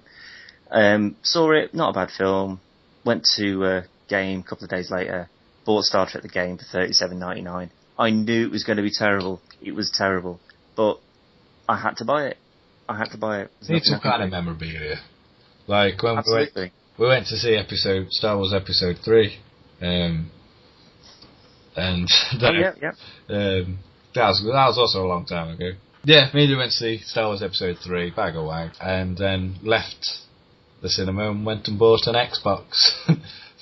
saw it. Not a bad film. Went to a game a couple of days later. Bought Star Trek the game for $37.99. I knew it was going to be terrible. It was terrible, but I had to buy it. It's some kind of memorabilia. Like when we went to see Star Wars Episode 3, and that was also a long time ago. Yeah, me and you went to see Star Wars Episode 3, bag of wag, and then left the cinema and went and bought an Xbox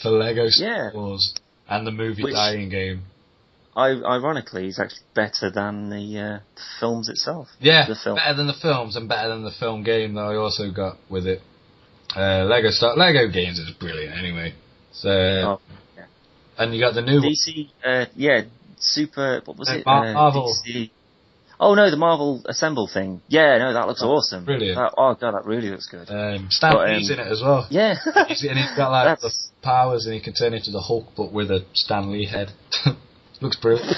for Lego Star Wars and the movie tie-in game. Ironically, is actually better than the films itself. Yeah, better than the films and better than the film game that I also got with it. Lego games is brilliant anyway. So, and you got the new DC, Super. What was it? Marvel. DC. Oh no, the Marvel Assemble thing. Yeah, no, that looks awesome. Brilliant. Oh God, that really looks good. Stan Lee's in it as well. Yeah. And he's got like the powers, and he can turn into the Hulk, but with a Stan Lee head. Looks brilliant.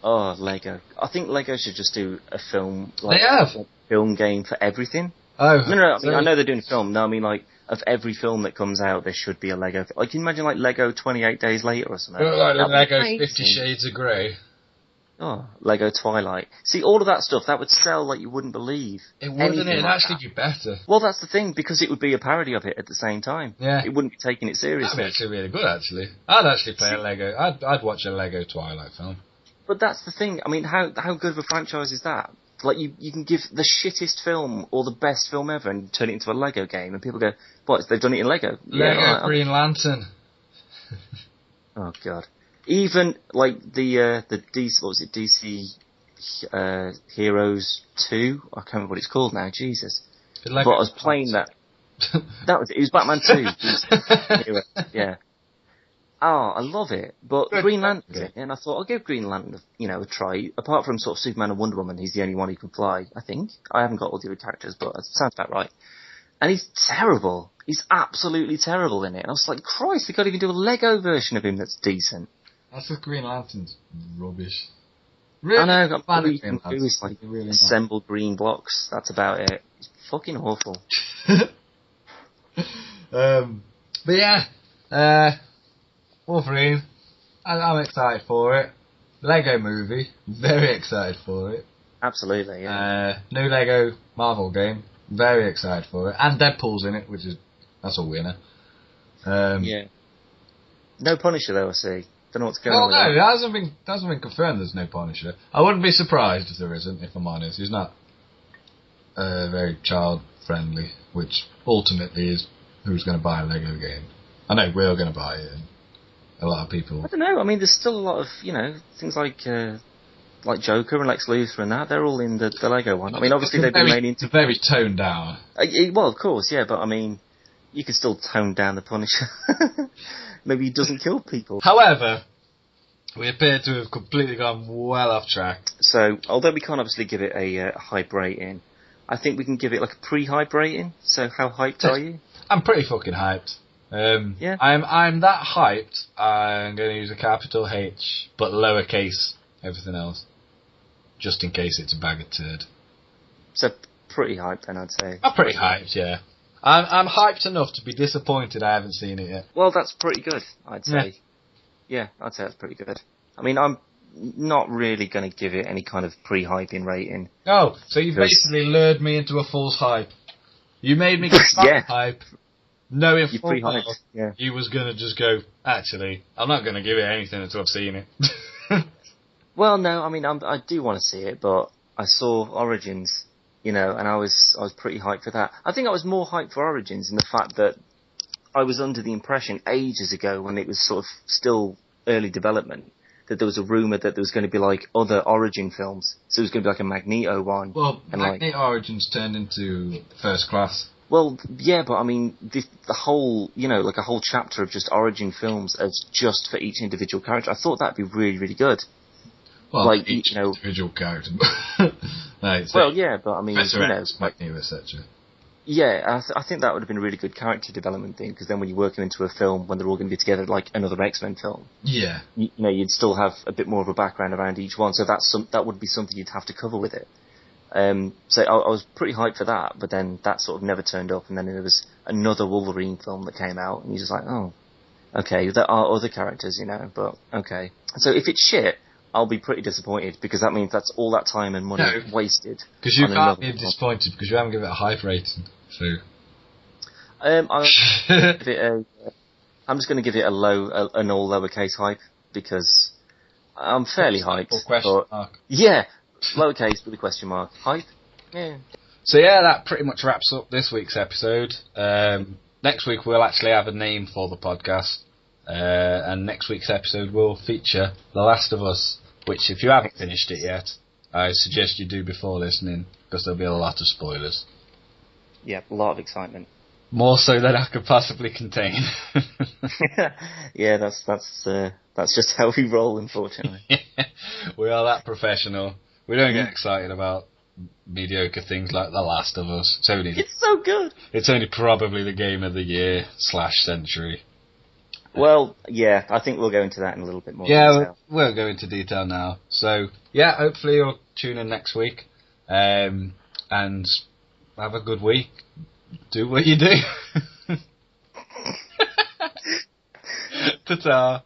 Oh, Lego. I think Lego should just do a film. They have. A film game for everything. Oh. No. I mean, I know they're doing a film. No, I mean, like, of every film that comes out, there should be a Lego. Like, can you imagine, like, Lego 28 Days Later or something? Like Lego 50 Shades of Grey. Oh, Lego Twilight. See, all of that stuff, that would sell like you wouldn't believe. It wouldn't. It'd actually be better. Well, that's the thing, because it would be a parody of it at the same time. Yeah. It wouldn't be taking it seriously. That'd be actually really good, actually. I'd actually play a Lego. I'd watch a Lego Twilight film. But that's the thing. I mean, how good of a franchise is that? Like, you can give the shittest film or the best film ever and turn it into a Lego game, and people go, what, they've done it in Lego? Lego Green Lantern. Oh, God. Even, like, the DC, what was it, DC Heroes 2? I can't remember what it's called now, Jesus. But I was playing that. That was it. It was Batman 2. Yeah. Oh, I love it. But Green Lantern's it, and I thought, I'll give Green Lantern, a try. Apart from sort of Superman and Wonder Woman, he's the only one who can fly, I think. I haven't got all the other characters, but it sounds about right. And he's terrible. He's absolutely terrible in it. And I was like, Christ, they can't even do a Lego version of him that's decent. That's because Green Lantern's rubbish. Really? I know, it's like really assembled green blocks. That's about it. It's fucking awful. But yeah, Wolverine, I'm excited for it. Lego movie, very excited for it. Absolutely, yeah. New Lego Marvel game, very excited for it. And Deadpool's in it, that's a winner. Yeah. No Punisher though, I see. Don't know what's going on. No, it hasn't been confirmed there's no Punisher. I wouldn't be surprised if there isn't, if I'm honest. He's not very child friendly, which ultimately is who's going to buy a Lego game. I know we're going to buy it, and a lot of people. I don't know. I mean, there's still a lot of things like Joker and Lex Luthor and that. They're all in the Lego one. I mean, obviously they've been made into very toned down. Well, of course, yeah, but I mean, you could still tone down the Punisher. Maybe he doesn't kill people. However, we appear to have completely gone well off track. So, although we can't obviously give it a hype rating, I think we can give it like a pre-hype rating. So, how hyped are you? I'm pretty fucking hyped. Yeah. I'm that hyped. I'm going to use a capital H, but lowercase everything else, just in case it's a bag of turd. So, pretty hyped then, I'd say. I'm pretty hyped, yeah. I'm hyped enough to be disappointed I haven't seen it yet. Well, that's pretty good, I'd say. Yeah, I'd say that's pretty good. I mean, I'm not really going to give it any kind of pre-hyping rating. Oh, so you basically lured me into a false hype. You made me get hype, knowing full well you was going to just go, actually, I'm not going to give it anything until I've seen it. Well, no, I mean, I do want to see it, but I saw Origins, you know, and I was pretty hyped for that. I think I was more hyped for Origins in the fact that I was under the impression ages ago when it was sort of still early development that there was a rumour that there was going to be like other Origin films. So it was going to be like a Magneto one. Well, Magneto Origins turned into First Class. Well, yeah, but I mean, the whole, you know, like a whole chapter of just Origin films as just for each individual character. I thought that'd be really, really good. Well, like, each you know, individual character. Well, yeah, but I mean, Professor you know, X, Magneto, etc. Yeah, I think that would have been a really good character development thing, because then when you work them into a film, when they're all going to be together, like another X-Men film, yeah, you know, you'd still have a bit more of a background around each one, so that would be something you'd have to cover with it. So I was pretty hyped for that, but then that sort of never turned up, and then there was another Wolverine film that came out, and you're just like, oh, okay, there are other characters, you know, but okay. So if it's shit, I'll be pretty disappointed, because that means that's all that time and money wasted. Because you can't be disappointed, because you haven't given it a hype rating. So, I'm just going to give it an all lowercase hype, because I'm fairly hyped. Question mark. Yeah, lowercase with a question mark. Hype? Yeah. So yeah, that pretty much wraps up this week's episode. Next week we'll actually have a name for the podcast. And next week's episode will feature The Last of Us, which if you haven't finished it yet, I suggest you do before listening, because there'll be a lot of spoilers. Yeah, a lot of excitement. More so than I could possibly contain. Yeah, that's just how we roll, unfortunately. We are that professional. We don't get excited about mediocre things like The Last of Us. It's so good. It's only probably the game of the year / century. Well, yeah, I think we'll go into that in a little bit more detail. We'll go into detail now. So, yeah, hopefully you'll tune in next week. And have a good week. Do what you do. Ta-ta.